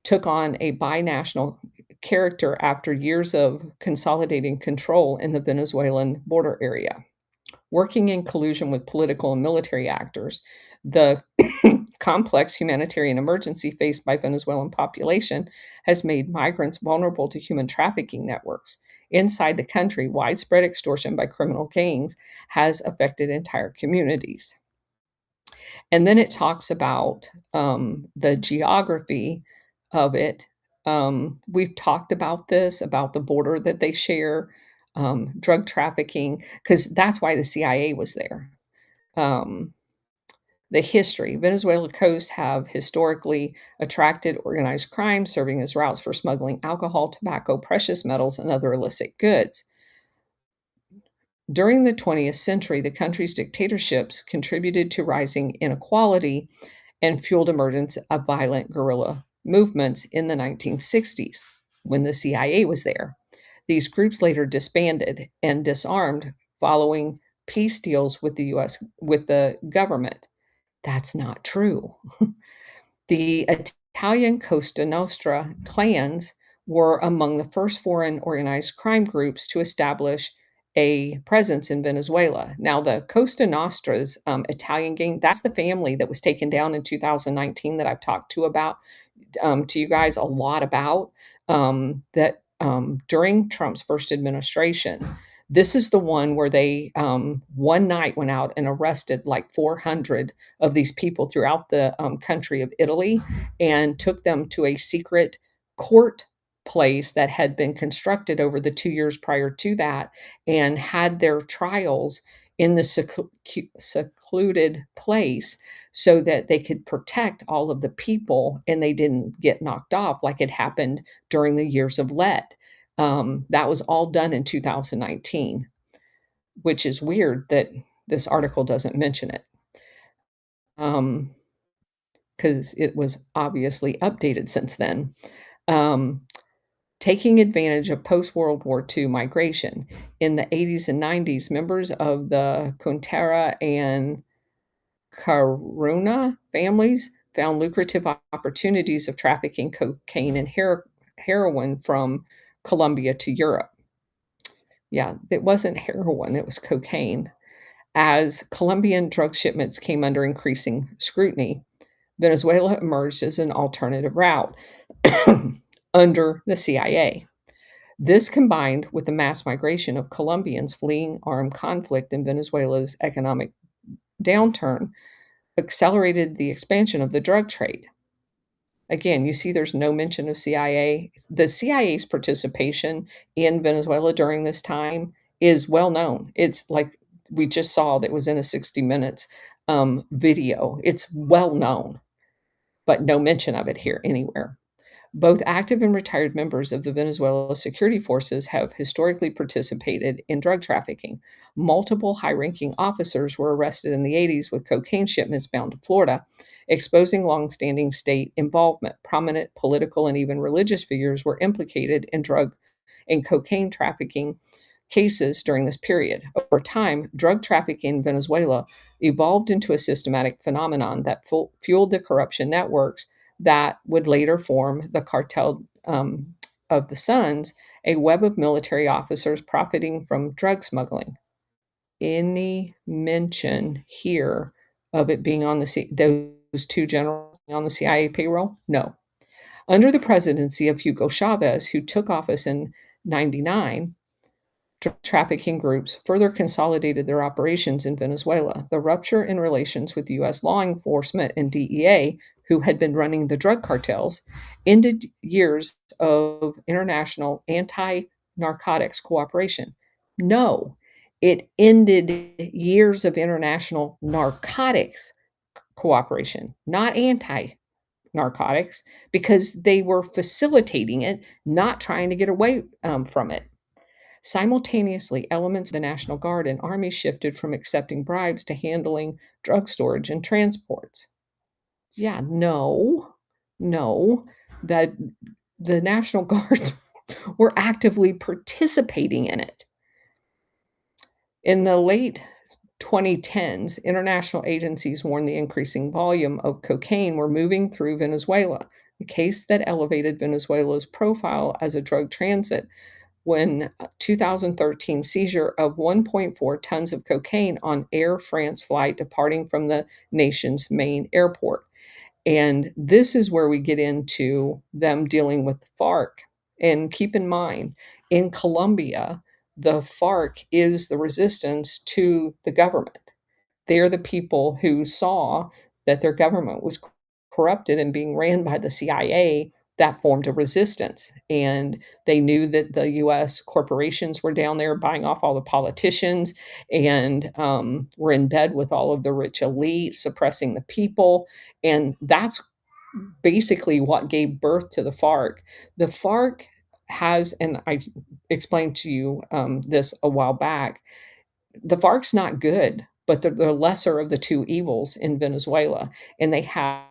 Took on a binational character after years of consolidating control in the Venezuelan border area. Working in collusion with political and military actors, the complex humanitarian emergency faced by Venezuelan population has made migrants vulnerable to human trafficking networks. Inside the country, widespread extortion by criminal gangs has affected entire communities. And then it talks about the geography of it. We've talked about this, about the border that they share, drug trafficking, because that's why the CIA was there. Um, the history. Venezuela coasts have historically attracted organized crime, serving as routes for smuggling alcohol, tobacco, precious metals, and other illicit goods. During the 20th century, the country's dictatorships contributed to rising inequality and fueled emergence of violent guerrilla movements in the 1960s when the CIA was there. These groups later disbanded and disarmed following peace deals with the US with the government. That's not true. The Italian Costa Nostra clans were among the first foreign organized crime groups to establish a presence in Venezuela. Now, the Costa Nostra's Italian gang, that's the family that was taken down in 2019 that I've talked to you guys a lot about. That during Trump's first administration. This is the one where they, one night went out and arrested like 400 of these people throughout the country of Italy and took them to a secret court place that had been constructed over the 2 years prior to that and had their trials in the secluded place so that they could protect all of the people and they didn't get knocked off like it happened during the years of lead. That was all done in 2019, which is weird that this article doesn't mention it. Because it was obviously updated since then. Um, Taking advantage of post-World War II migration. In the 80s and 90s, members of the Contera and Caruna families found lucrative opportunities of trafficking cocaine and heroin from Colombia to Europe. Yeah, it wasn't heroin, it was cocaine. As Colombian drug shipments came under increasing scrutiny, Venezuela emerged as an alternative route under the CIA. This, combined with the mass migration of Colombians fleeing armed conflict in Venezuela's economic downturn, accelerated the expansion of the drug trade. Again, you see there's no mention of CIA. The CIA's participation in Venezuela during this time is well known. It's like we just saw that was in a 60 Minutes video. It's well known, but no mention of it here anywhere. Both active and retired members of the Venezuela security forces have historically participated in drug trafficking. Multiple high ranking officers were arrested in the 80s with cocaine shipments bound to Florida, exposing longstanding state involvement. Prominent political and even religious figures were implicated in drug and cocaine trafficking cases during this period. Over time, drug trafficking in Venezuela evolved into a systematic phenomenon that fueled the corruption networks that would later form the cartel of the Suns, a web of military officers profiting from drug smuggling. Any mention here of it being on those two generals on the CIA payroll? No. Under the presidency of Hugo Chavez, who took office in 99, trafficking groups further consolidated their operations in Venezuela. The rupture in relations with U.S. law enforcement and DEA, who had been running the drug cartels, ended years of international anti narcotics cooperation. No, it ended years of international narcotics cooperation, not anti narcotics, because they were facilitating it, not trying to get away from it. Simultaneously, elements of the National Guard and Army shifted from accepting bribes to handling drug storage and transports. Yeah, no, that the National Guards were actively participating in it. In the late 2010s, international agencies warned the increasing volume of cocaine were moving through Venezuela, a case that elevated Venezuela's profile as a drug transit when 2013 seizure of 1.4 tons of cocaine on Air France flight departing from the nation's main airport. And this is where we get into them dealing with the FARC. And keep in mind, in Colombia, the FARC is the resistance to the government. They're the people who saw that their government was corrupted and being ran by the CIA that formed a resistance. And they knew that the US corporations were down there buying off all the politicians and were in bed with all of the rich elite, suppressing the people. And that's basically what gave birth to the FARC. The FARC has, and I explained to you this a while back, the FARC's not good, but they're the lesser of the two evils in Venezuela, and they have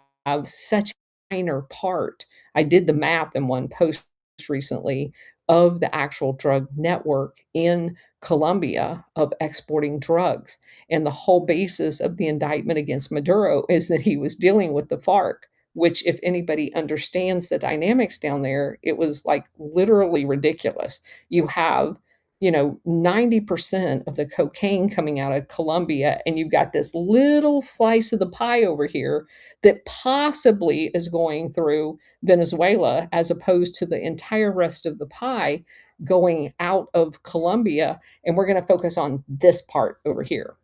such a minor part. I did the math in one post recently of the actual drug network in Colombia of exporting drugs. And the whole basis of the indictment against Maduro is that he was dealing with the FARC, which, if anybody understands the dynamics down there, it was like literally ridiculous. You have 90% of the cocaine coming out of Colombia, and you've got this little slice of the pie over here that possibly is going through Venezuela, as opposed to the entire rest of the pie going out of Colombia, and we're gonna focus on this part over here.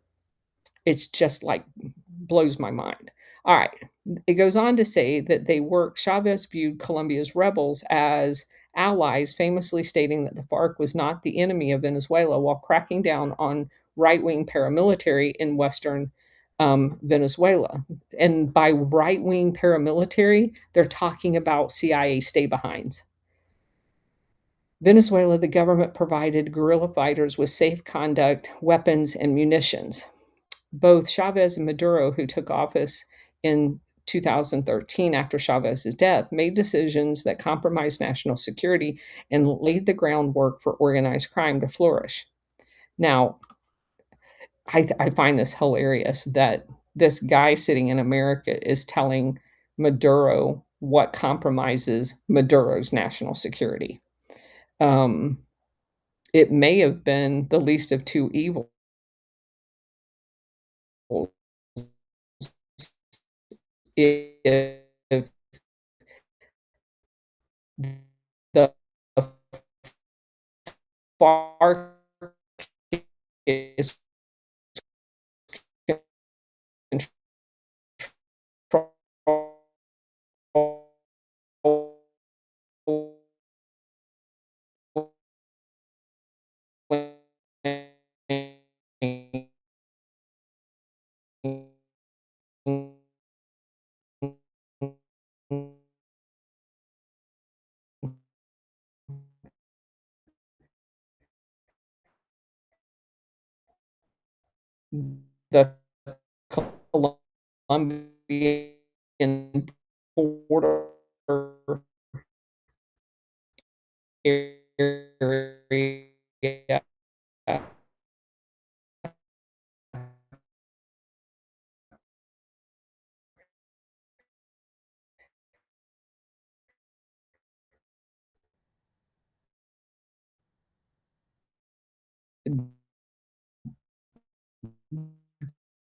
It's just, like, blows my mind. Alright, it goes on to say that Chavez viewed Colombia's rebels as allies, famously stating that the FARC was not the enemy of Venezuela while cracking down on right-wing paramilitary in Western, Venezuela. And by right-wing paramilitary, they're talking about CIA stay-behinds. Venezuela, the government provided guerrilla fighters with safe conduct, weapons, and munitions. Both Chavez and Maduro, who took office in 2013 after Chavez's death, made decisions that compromised national security and laid the groundwork for organized crime to flourish. Now, I find this hilarious that this guy sitting in America is telling Maduro what compromises Maduro's national security. Um, it may have been the least of two evils if the FARC is the Colombian border area.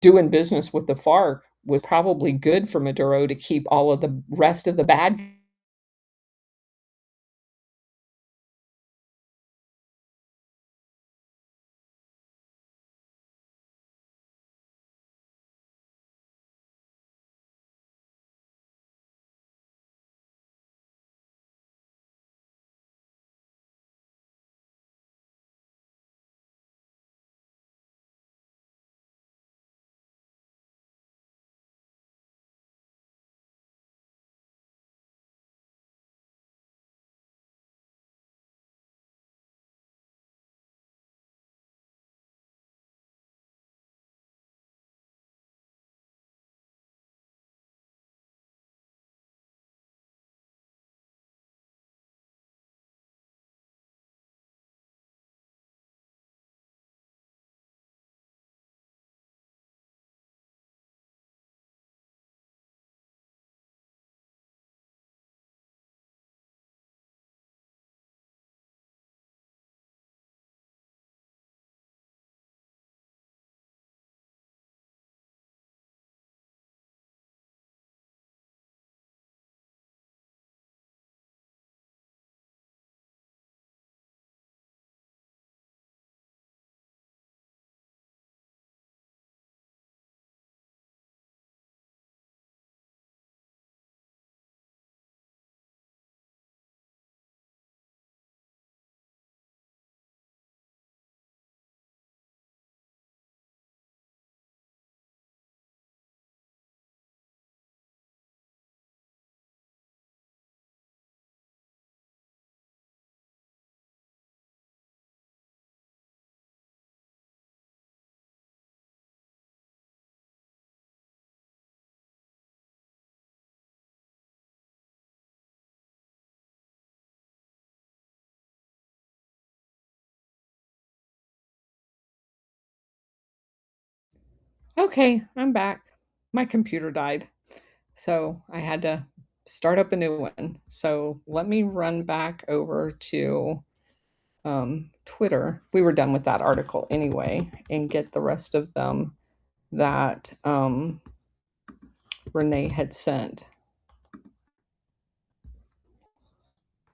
Doing business with the FARC was probably good for Maduro to keep all of the rest of the bad. Okay, I'm back. My computer died, so I had to start up a new one. So let me run back over to Twitter. We were done with that article anyway, and get the rest of them that Renee had sent.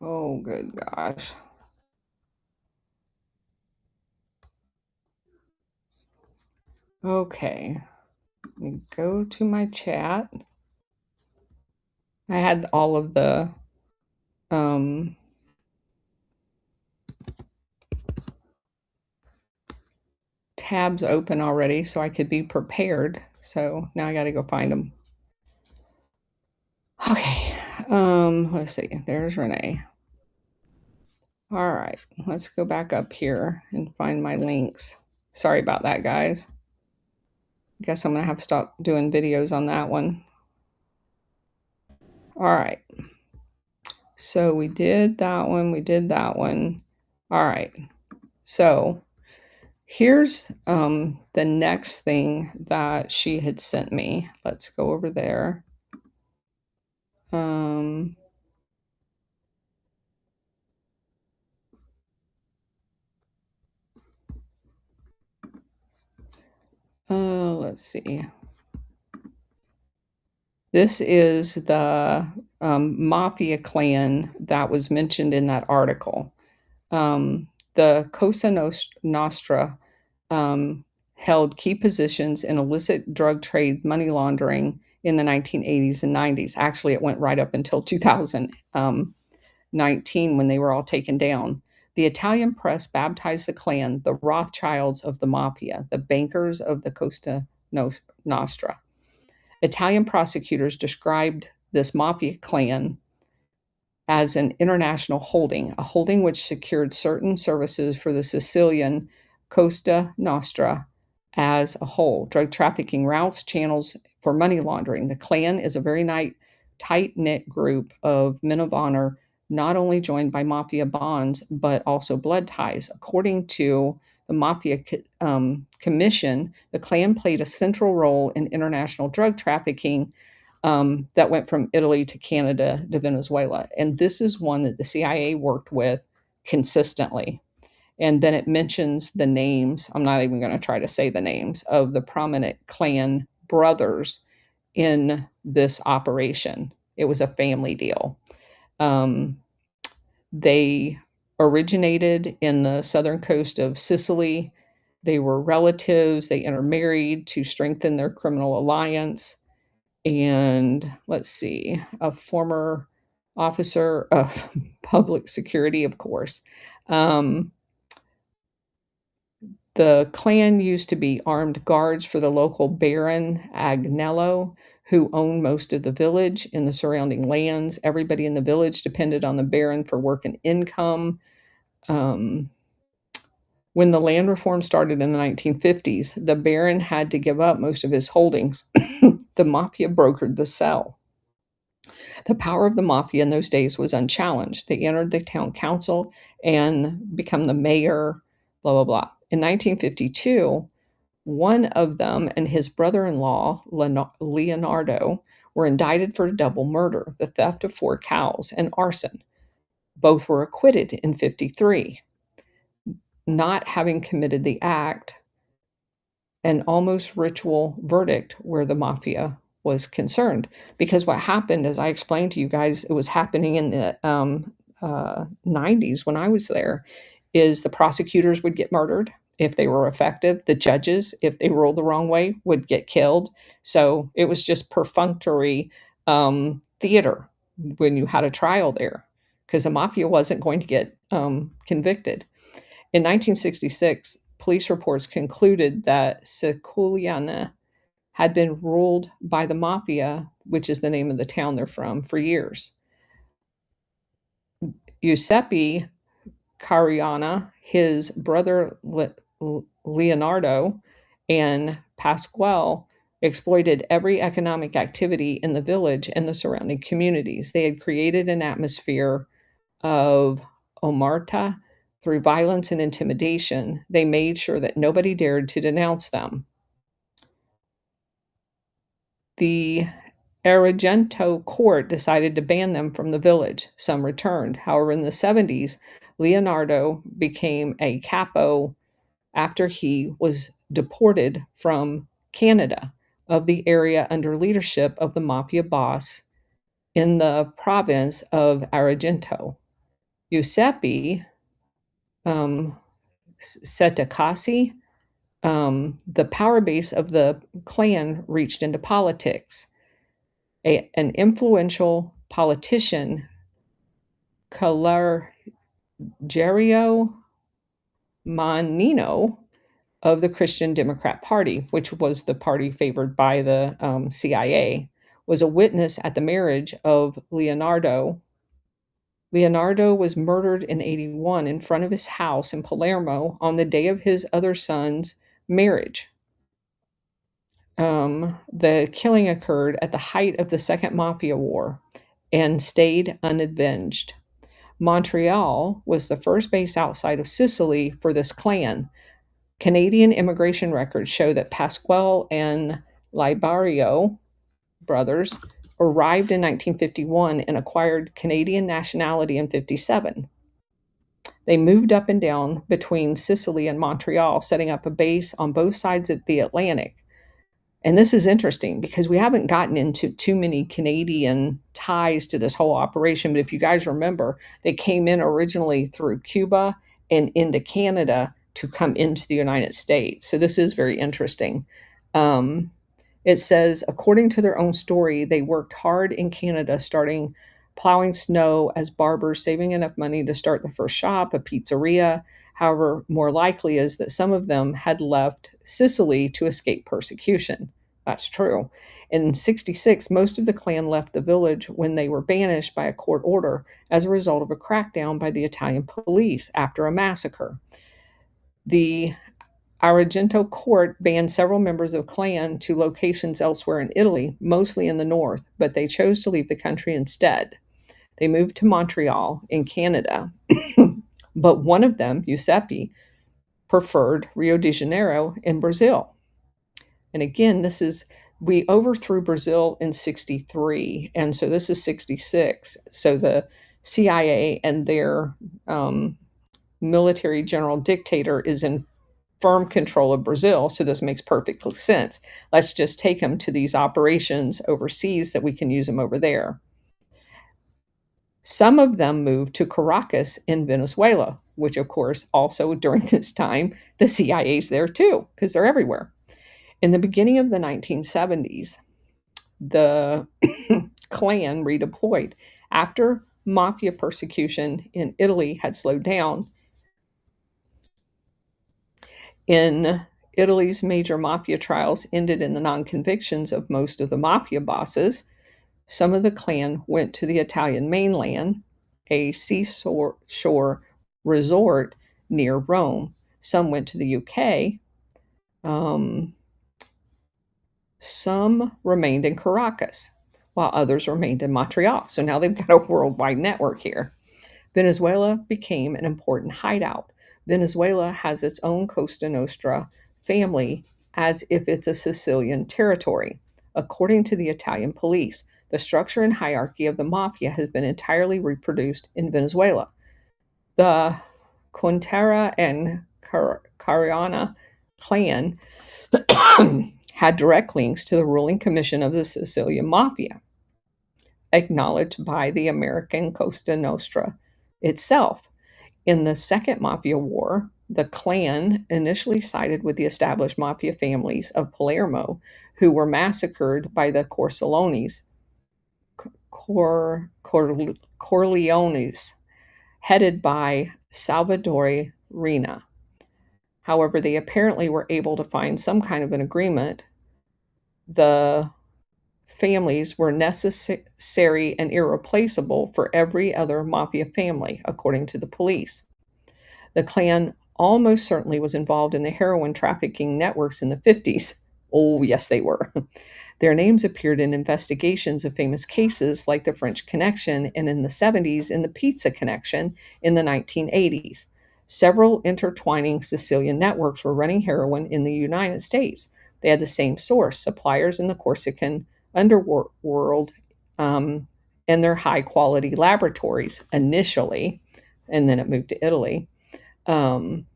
Oh, good gosh. Okay. Let me go to my chat. I had all of the tabs open already so I could be prepared. So now I got to go find them. Okay. Let's see. There's Renee. All right. Let's go back up here and find my links. Sorry about that, guys. Guess I'm going to have to stop doing videos on that one. All right. So we did that one. We did that one. All right. So here's the next thing that she had sent me. Let's go over there. Let's see. This is the mafia clan that was mentioned in that article. The Cosa Nostra held key positions in illicit drug trade, money laundering in the 1980s and 90s. Actually, it went right up until 2019 when they were all taken down. The Italian press baptized the clan the Rothschilds of the mafia, the bankers of the Cosa Nostra. Italian prosecutors described this mafia clan as an international holding, a holding which secured certain services for the Sicilian Costa Nostra as a whole, drug trafficking routes, channels for money laundering. The clan is a very tight-knit group of men of honor, not only joined by mafia bonds, but also blood ties. According to the Mafia Commission, the clan played a central role in international drug trafficking that went from Italy to Canada to Venezuela. And this is one that the CIA worked with consistently. And then it mentions the names. I'm not even going to try to say the names of the prominent clan brothers in this operation. It was a family deal. They originated in the southern coast of Sicily. They were relatives. They intermarried to strengthen their criminal alliance. And let's see, a former officer of public security, of course. The clan used to be armed guards for the local Baron Agnello, who owned most of the village and the surrounding lands. Everybody in the village depended on the Baron for work and income. When the land reform started in the 1950s, the Baron had to give up most of his holdings. The mafia brokered the sale. The power of the mafia in those days was unchallenged. They entered the town council and become the mayor, blah, blah, blah. In 1952, one of them and his brother-in-law, Leonardo, were indicted for double murder, the theft of 4 cows, and arson. Both were acquitted in 53. Not having committed the act, an almost ritual verdict where the mafia was concerned. Because what happened, as I explained to you guys, it was happening in the 90s when I was there, is the prosecutors would get murdered if they were effective. The judges, if they ruled the wrong way, would get killed. So it was just perfunctory theater when you had a trial there, because the mafia wasn't going to get convicted. In 1966, police reports concluded that Siciliana had been ruled by the mafia, which is the name of the town they're from, for years. Giuseppe Cariana, his brother Leonardo, and Pasquale exploited every economic activity in the village and the surrounding communities. They had created an atmosphere of omerta through violence and intimidation. They made sure that nobody dared to denounce them. The Argento court decided to ban them from the village. Some returned. However, in the 70s, Leonardo became a capo after he was deported from Canada of the area under leadership of the mafia boss in the province of Argento. Giuseppe um, Setacasi, the power base of the clan reached into politics. An influential politician, Callerio Manino, of the Christian Democrat Party, which was the party favored by the CIA, was a witness at the marriage of Leonardo. Leonardo was murdered in 81 in front of his house in Palermo on the day of his other son's marriage. The killing occurred at the height of the Second Mafia War and stayed unavenged. Montreal was the first base outside of Sicily for this clan. Canadian immigration records show that Pasquale and Libario brothers arrived in 1951 and acquired Canadian nationality in 57. They moved up and down between Sicily and Montreal, setting up a base on both sides of the Atlantic. And this is interesting because we haven't gotten into too many Canadian ties to this whole operation. But if you guys remember, they came in originally through Cuba and into Canada to come into the United States. So this is very interesting. It says, according to their own story, they worked hard in Canada, starting plowing snow as barbers, saving enough money to start the first shop, a pizzeria. However, more likely is that some of them had left Sicily to escape persecution. That's true. In 66, most of the clan left the village when they were banished by a court order as a result of a crackdown by the Italian police after a massacre. The Argento court banned several members of clan to locations elsewhere in Italy, mostly in the north, but they chose to leave the country instead. They moved to Montreal in Canada, but one of them, Giuseppe, preferred Rio de Janeiro in Brazil. And again, we overthrew Brazil in 63, and so this is 66. So the CIA and their military general dictator is in firm control of Brazil, so this makes perfect sense. Let's just take them to these operations overseas that we can use them over there. Some of them moved to Caracas in Venezuela, which of course also during this time, the CIA's there too, because they're everywhere. In the beginning of the 1970s, the clan redeployed. After mafia persecution in Italy had slowed down, in Italy's major mafia trials ended in the non-convictions of most of the mafia bosses. Some of the clan went to the Italian mainland, a seashore resort near Rome. Some went to the UK. Some remained in Caracas, while others remained in Montreal. So now they've got a worldwide network here. Venezuela became an important hideout. Venezuela has its own Costa Nostra family as if it's a Sicilian territory. According to the Italian police, the structure and hierarchy of the mafia has been entirely reproduced in Venezuela. The Quintera and Cariana clan had direct links to the ruling commission of the Sicilian mafia, acknowledged by the American Costa Nostra itself. In the Second Mafia War, the clan initially sided with the established mafia families of Palermo, who were massacred by the Corleones, headed by Salvatore Riina. However, they apparently were able to find some kind of an agreement. The families were necessary and irreplaceable for every other mafia family, according to the police. The clan almost certainly was involved in the heroin trafficking networks in the 50s. Oh, yes, they were. Their names appeared in investigations of famous cases like the French Connection, and in the 70s in the Pizza Connection in the 1980s. Several intertwining Sicilian networks were running heroin in the United States. They had the same source, suppliers in the Corsican underworld, and their high-quality laboratories initially. and then it moved to Italy. Um,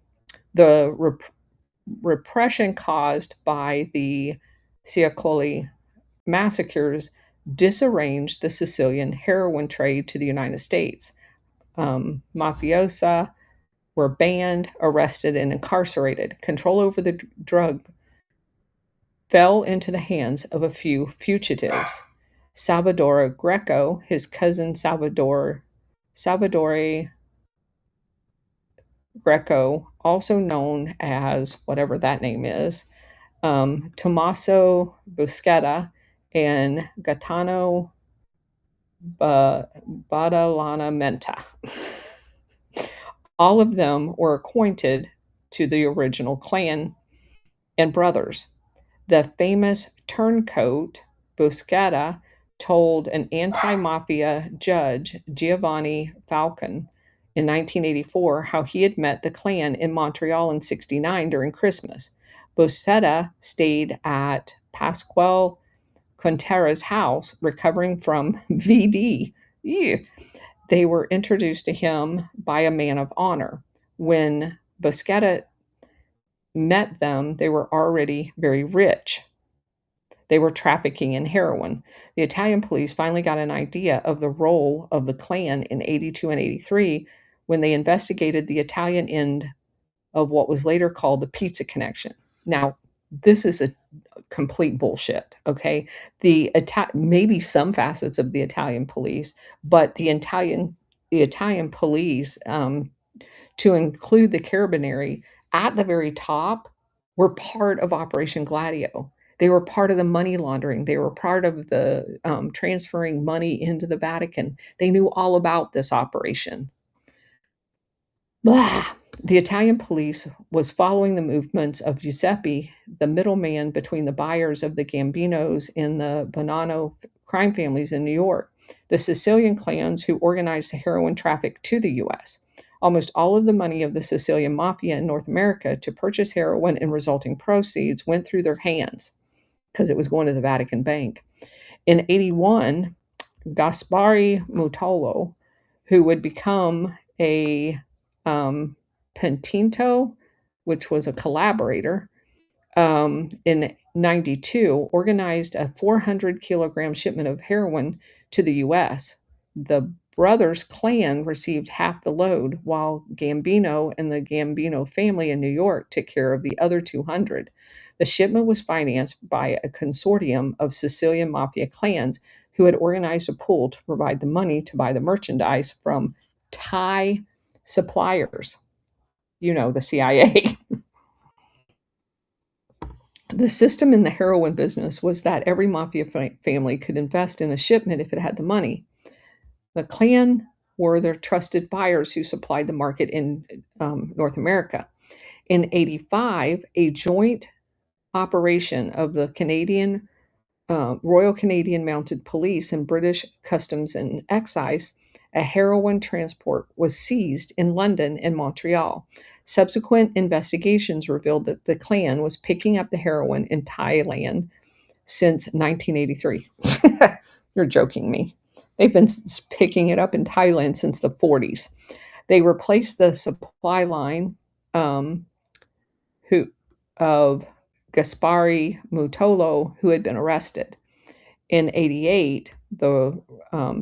the repression caused by the Ciacoli massacres disarranged the Sicilian heroin trade to the United States. Mafiosa were banned, arrested, and incarcerated. Control over the drug fell into the hands of a few fugitives. Salvador Greco, his cousin Salvatore Greco, also known as whatever that name is, Tommaso Buscetta, and Gaetano Badalana Menta. All of them were acquainted to the original clan and brothers. The famous turncoat Buscetta told an anti mafia judge, Giovanni Falcon, in 1984 how he had met the Klan in Montreal in '69 during Christmas. Buscetta stayed at Pasquale Quintera's house recovering from VD. Ew. They were introduced to him by a man of honor. When Buscetta met them, they were already very rich. They were trafficking in heroin. The Italian police finally got an idea of the role of the Klan in '82 and '83 when they investigated the Italian end of what was later called the Pizza Connection. Now, this is a complete bullshit, okay? Maybe some facets of the Italian police, but the Italian police, to include the Carabinieri at the very top, were part of Operation Gladio. They were part of the money laundering. They were part of the transferring money into the Vatican. They knew all about this operation. Blah. The Italian police was following the movements of Giuseppe, the middleman between the buyers of the Gambinos and the Bonanno crime families in New York, the Sicilian clans who organized the heroin traffic to the U.S. Almost all of the money of the Sicilian mafia in North America to purchase heroin and resulting proceeds went through their hands because it was going to the Vatican Bank. In '81, Gaspari Mutolo, who would become a Pentinto, which was a collaborator, in '92, organized a 400 kilogram shipment of heroin to the U.S. The brothers' clan received half the load, while Gambino and the Gambino family in New York took care of the other 200. The shipment was financed by a consortium of Sicilian mafia clans who had organized a pool to provide the money to buy the merchandise from Thai suppliers. The CIA. The system in the heroin business was that every mafia family could invest in a shipment if it had the money. The clan were their trusted buyers who supplied the market in North America. In '85, a joint operation of the Royal Canadian Mounted Police and British Customs and Excise, a heroin transport was seized in London and Montreal. Subsequent investigations revealed that the Klan was picking up the heroin in Thailand since 1983. You're joking me. They've been picking it up in Thailand since the '40s. They replaced the supply line who of Gaspari Mutolo, who had been arrested. In '88, the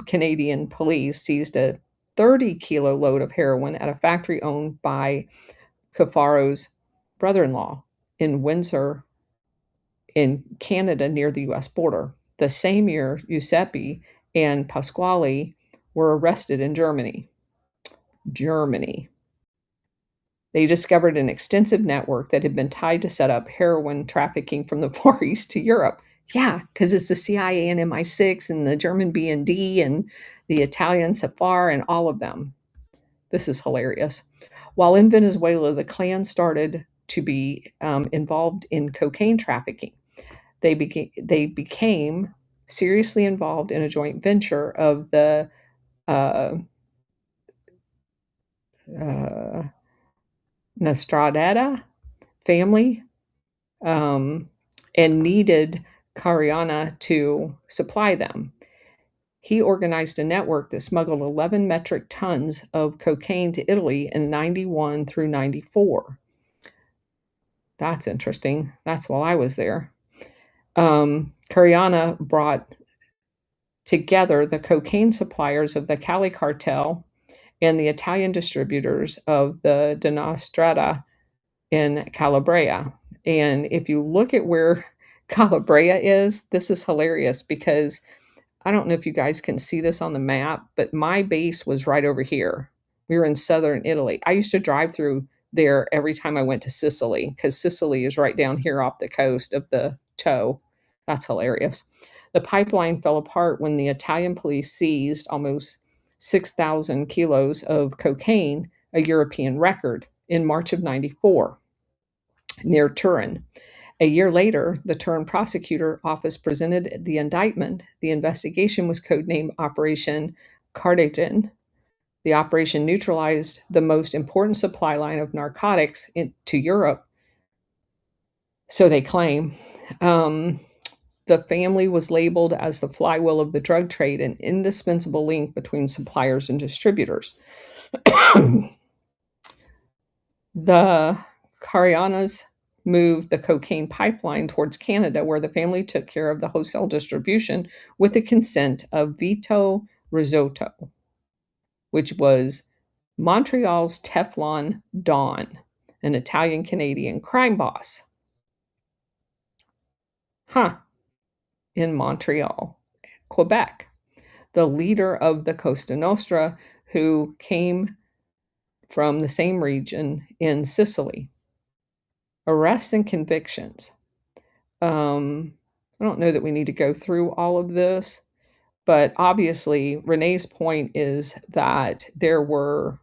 Canadian police seized a 30-kilo load of heroin at a factory owned by Cafaro's brother-in-law in Windsor, in Canada, near the U.S. border. The same year, Giuseppe and Pasquale were arrested in Germany. They discovered an extensive network that had been tied to set up heroin trafficking from the Far East to Europe. Yeah, because it's the CIA and MI6 and the German BND and the Italian SAFAR and all of them. This is hilarious. While in Venezuela, the Klan started to be involved in cocaine trafficking. They became seriously involved in a joint venture of the Nostradata family, and needed Cariana to supply them. He organized a network that smuggled 11 metric tons of cocaine to Italy in 91 through 94. That's interesting. That's while I was there. Cariana brought together the cocaine suppliers of the Cali cartel and the Italian distributors of the Denostrata in Calabria. And if you look at where Calabria is, this is hilarious because I don't know if you guys can see this on the map, but my base was right over here. We were in southern Italy. I used to drive through there every time I went to Sicily because Sicily is right down here off the coast of the toe. That's hilarious. The pipeline fell apart when the Italian police seized almost 6,000 kilos of cocaine, a European record, in March of 94 near Turin. A year later, the Turin prosecutor office presented the indictment. The investigation was codenamed Operation Cardigan. The operation neutralized the most important supply line of narcotics to Europe, so they claim. Um, the family was labeled as the flywheel of the drug trade, an indispensable link between suppliers and distributors. The Carianas moved the cocaine pipeline towards Canada, where the family took care of the wholesale distribution with the consent of Vito Risotto, which was Montreal's Teflon Don, an Italian Canadian crime boss. Huh, in Montreal, Quebec. The leader of the Costa Nostra, who came from the same region in Sicily. Arrests and convictions. I don't know that we need to go through all of this, but obviously, Renee's point is that there were,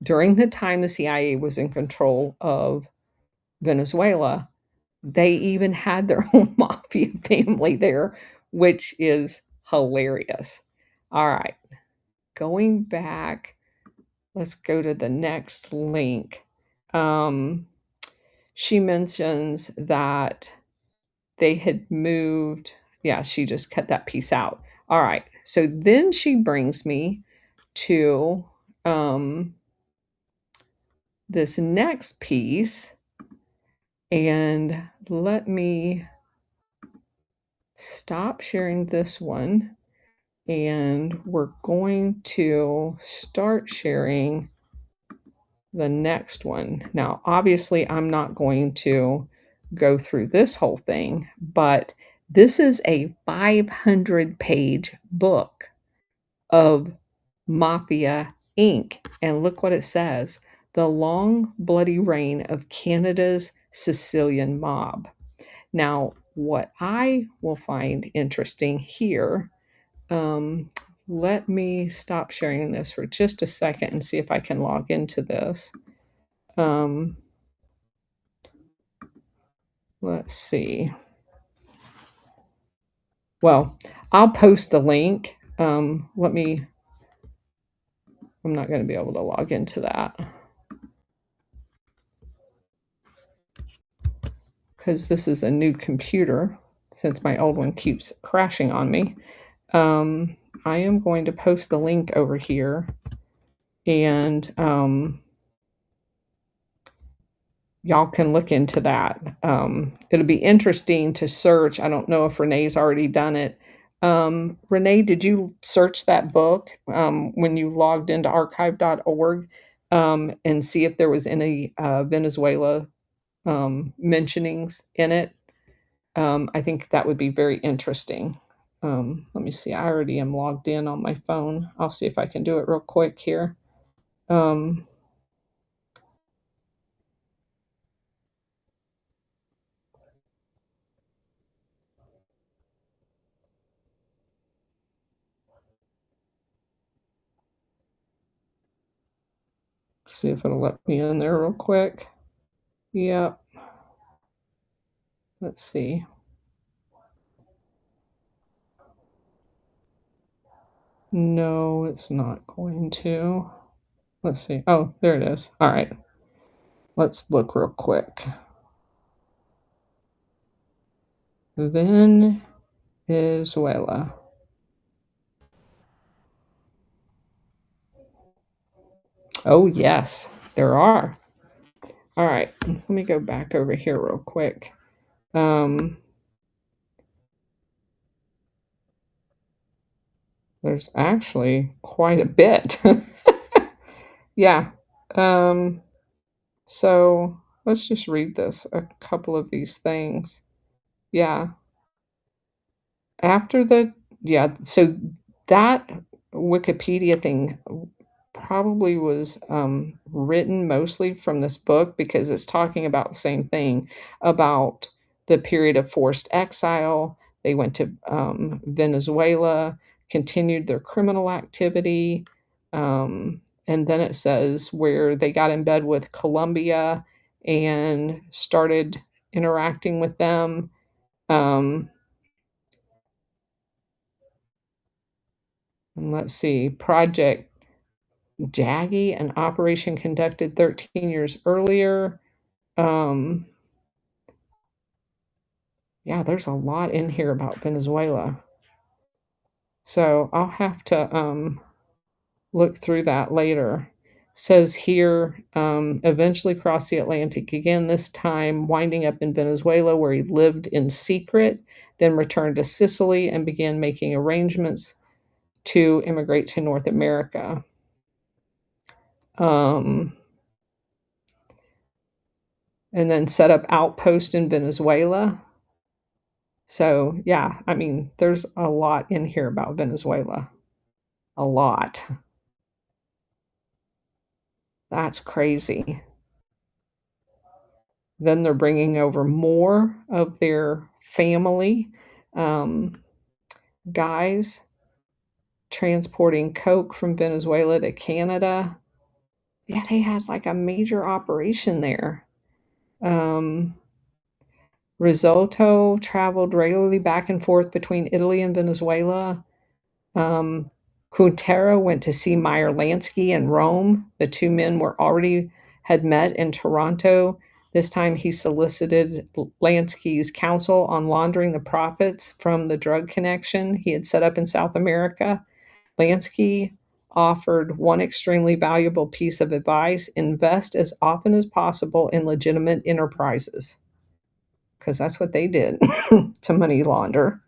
during the time the CIA was in control of Venezuela, they even had their own mafia family there, which is hilarious. All right, going back, let's go to the next link. She mentions that they had moved. Yeah, she just cut that piece out. All right. So then she brings me to this next piece. And let me stop sharing this one. And we're going to start sharing the next one. Now, obviously, I'm not going to go through this whole thing, but this is a 500-page book of Mafia Inc. And look what it says: The Long Bloody Reign of Canada's Sicilian Mob. Now, what I will find interesting here, let me stop sharing this for just a second and see if I can log into this. Let's see. Well, I'll post the link. I'm not going to be able to log into that because this is a new computer since my old one keeps crashing on me. I am going to post the link over here, and y'all can look into that. It'll be interesting to search. I don't know if Renee's already done it. Renee, did you search that book when you logged into archive.org and see if there was any Venezuela mentionings in it? I think that would be very interesting. Let me see. I already am logged in on my phone. I'll see if I can do it real quick here. See if it'll let me in there real quick. Yep. Let's see. No, it's not going to. Let's see. Oh, there it is. All right. Let's look real quick. Venezuela. Oh, yes, there are. All right, let me go back over here real quick. There's actually quite a bit. Yeah. Um, so let's just read this, a couple of these things. Yeah. After the yeah, so that Wikipedia thing probably was, written mostly from this book because it's talking about the same thing, about the period of forced exile. They went to, Venezuela, continued their criminal activity, and then it says where they got in bed with Colombia and started interacting with them, um and let's see, Project Jaggy, an operation conducted 13 years earlier. Um, yeah, there's a lot in here about Venezuela. So I'll have to look through that later. Says here, eventually crossed the Atlantic again, this time winding up in Venezuela, where he lived in secret, then returned to Sicily and began making arrangements to immigrate to North America. Um, and then set up outpost in Venezuela. So, yeah, I mean, there's a lot in here about Venezuela. A lot. That's crazy. Then they're bringing over more of their family, um, guys transporting coke from Venezuela to Canada. Yeah, they had like a major operation there. Um, Risotto traveled regularly back and forth between Italy and Venezuela. Um, Quintero went to see Meyer Lansky in Rome. The two men were already had met in Toronto. This time he solicited Lansky's counsel on laundering the profits from the drug connection he had set up in South America. Lansky offered one extremely valuable piece of advice: invest as often as possible in legitimate enterprises, because that's what they did to money launder.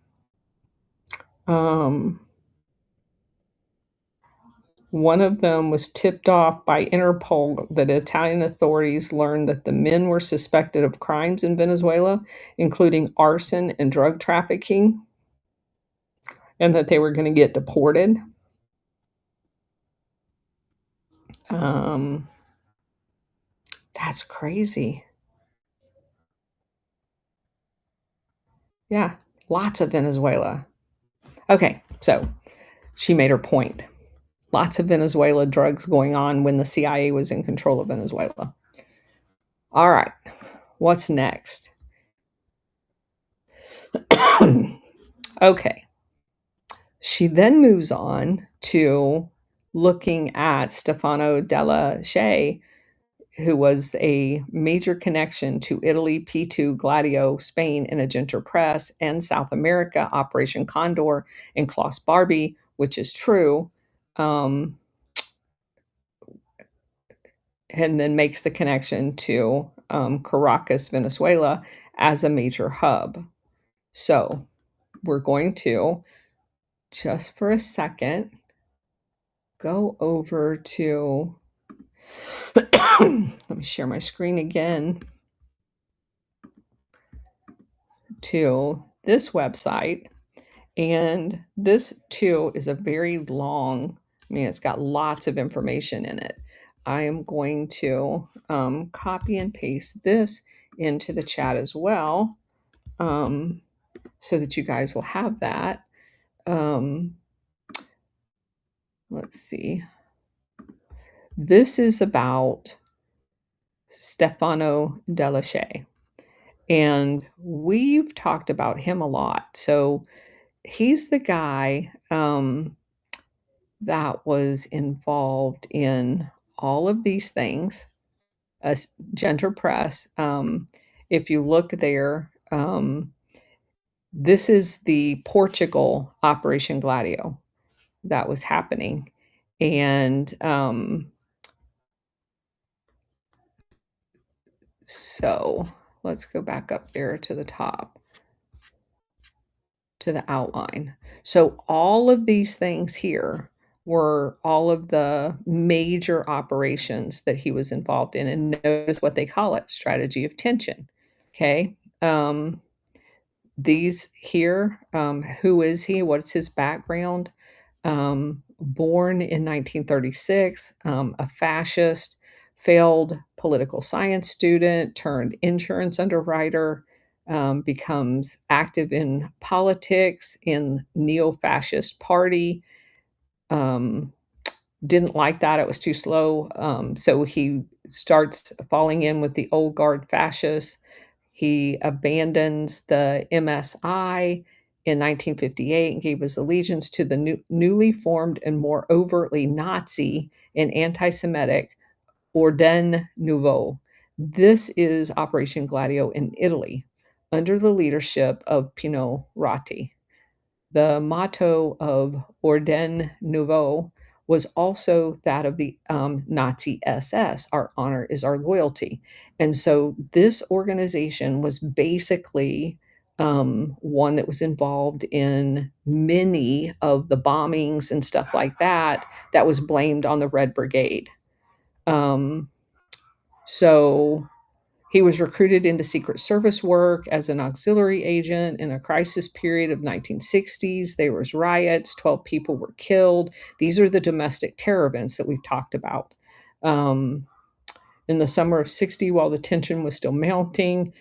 Um, One of them was tipped off by Interpol that Italian authorities learned that the men were suspected of crimes in Venezuela, including arson and drug trafficking, and that they were going to get deported. Um, that's crazy. Yeah, lots of Venezuela. Okay, so she made her point. Lots of Venezuela drugs going on when the CIA was in control of Venezuela. All right, what's next? Okay. She then moves on to looking at Stefano della Sce, who was a major connection to Italy, P2, GLADIO, Spain, Inagenter Press, and South America, Operation Condor, and Klaus Barbie, which is true, um, and then makes the connection to Caracas, Venezuela, as a major hub. So we're going to, just for a second, go over to let me share my screen again to this website. And this too is a very long, I mean, it's got lots of information in it. I am going to copy and paste this into the chat as well, um, so that you guys will have that. Um, let's see. This is about Stefano della Sce. And we've talked about him a lot. So he's the guy that was involved in all of these things, as Genter Press. If you look there, this is the Portugal Operation Gladio that was happening. And So let's go back up there to the top to the outline. So all of these things here were all of the major operations that he was involved in, and notice what they call it, strategy of tension. Okay. These here, who is he? What's his background? Born in 1936, a fascist, failed political science student, turned insurance underwriter, becomes active in politics in neo-fascist party. Um, didn't like that; it was too slow. So he starts falling in with the old guard fascists. He abandons the MSI in 1958 and gave his allegiance to the newly formed and more overtly Nazi and anti-Semitic Ordine Nouveau. This is Operation Gladio in Italy under the leadership of Pino Ratti. The motto of Ordine Nouveau was also that of the Nazi SS, our honor is our loyalty. And so this organization was basically one that was involved in many of the bombings and stuff like that, that was blamed on the Red Brigade. Um, so he was recruited into Secret Service work as an auxiliary agent in a crisis period of 1960s. There was riots, 12 people were killed. These are the domestic terror events that we've talked about. Um, in the summer of 60, while the tension was still mounting,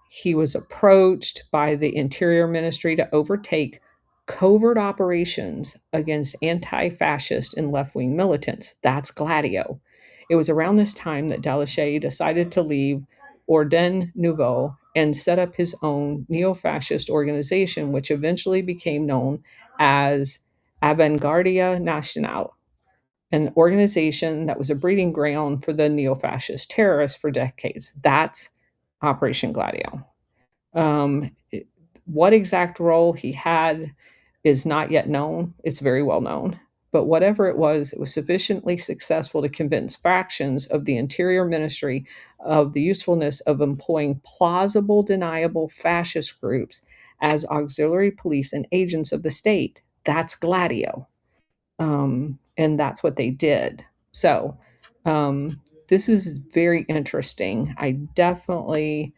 he was approached by the Interior Ministry to overtake covert operations against anti-fascist and left-wing militants. That's Gladio. It was around this time that Dalachet decided to leave Ordine Nouveau and set up his own neo-fascist organization, which eventually became known as Avanguardia Nacional, an organization that was a breeding ground for the neo-fascist terrorists for decades. That's Operation Gladio. Um, what exact role he had is not yet known. It's very well known. But whatever it was sufficiently successful to convince factions of the Interior Ministry of the usefulness of employing plausible, deniable fascist groups as auxiliary police and agents of the state. That's Gladio. And that's what they did. So, this is very interesting. I definitely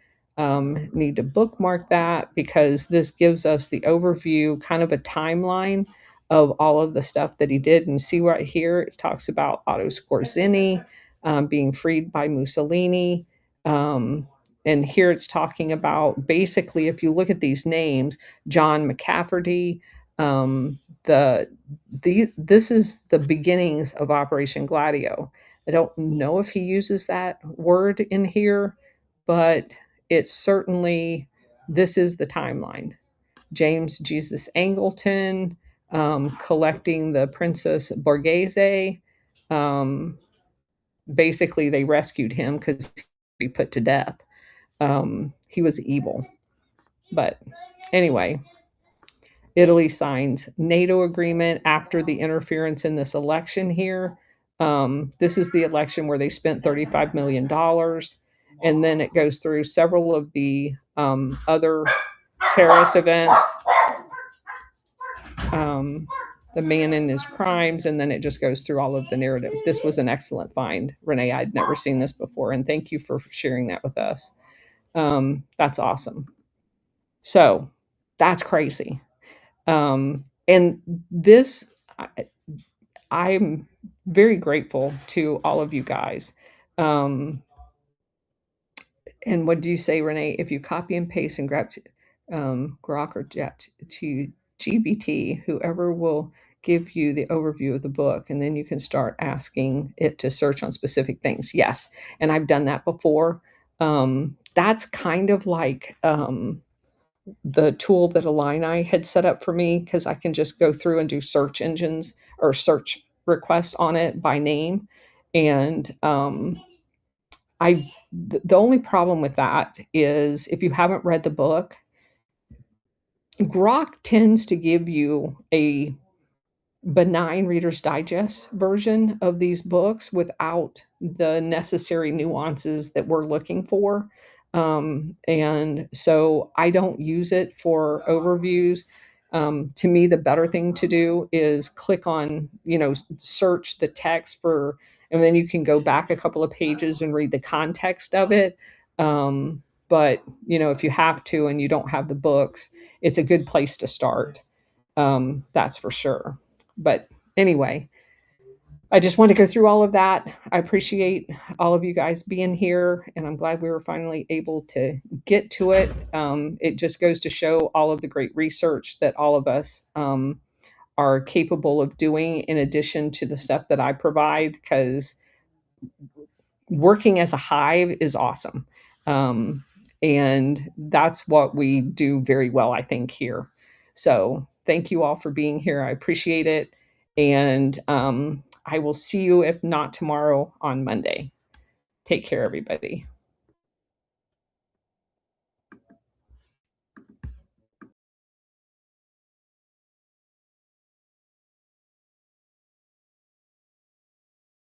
need to bookmark that because this gives us the overview, kind of a timeline of all of the stuff that he did. And see right here, it talks about Otto Skorzeny being freed by Mussolini. Um, and here it's talking about basically, if you look at these names, John McCafferty, the this is the beginnings of Operation Gladio. I don't know if he uses that word in here, but it's certainly this is the timeline. James Jesus Angleton collecting the Princess Borghese. Um, basically, they rescued him because he put to death. He was evil, but anyway, Italy signs NATO agreement after the interference in this election here. This is the election where they spent $35 million. And then it goes through several of the other terrorist events, um, the man and his crimes, and then it just goes through all of the narrative. This was an excellent find, Renee. I'd never seen this before, and thank you for sharing that with us. That's awesome. So that's crazy. And this, I'm very grateful to all of you guys. Um, and what do you say, Renee? If you copy and paste and grab Grok or Jet to GBT, whoever will give you the overview of the book, and then you can start asking it to search on specific things. Yes, and I've done that before. That's kind of like the tool that Illini had set up for me because I can just go through and do search engines or search requests on it by name. And the only problem with that is if you haven't read the book, Grok tends to give you a benign Reader's Digest version of these books without the necessary nuances that we're looking for. And so I don't use it for overviews. To me, the better thing to do is click on, search the text for, and then you can go back a couple of pages and read the context of it. But, if you have to and you don't have the books, it's a good place to start. That's for sure. But anyway, I just want to go through all of that. I appreciate all of you guys being here, and I'm glad we were finally able to get to it. It just goes to show all of the great research that all of us are capable of doing in addition to the stuff that I provide, because working as a hive is awesome. And that's what we do very well, I think, here. So thank you all for being here. I appreciate it. And I will see you, if not tomorrow, on Monday. Take care, everybody.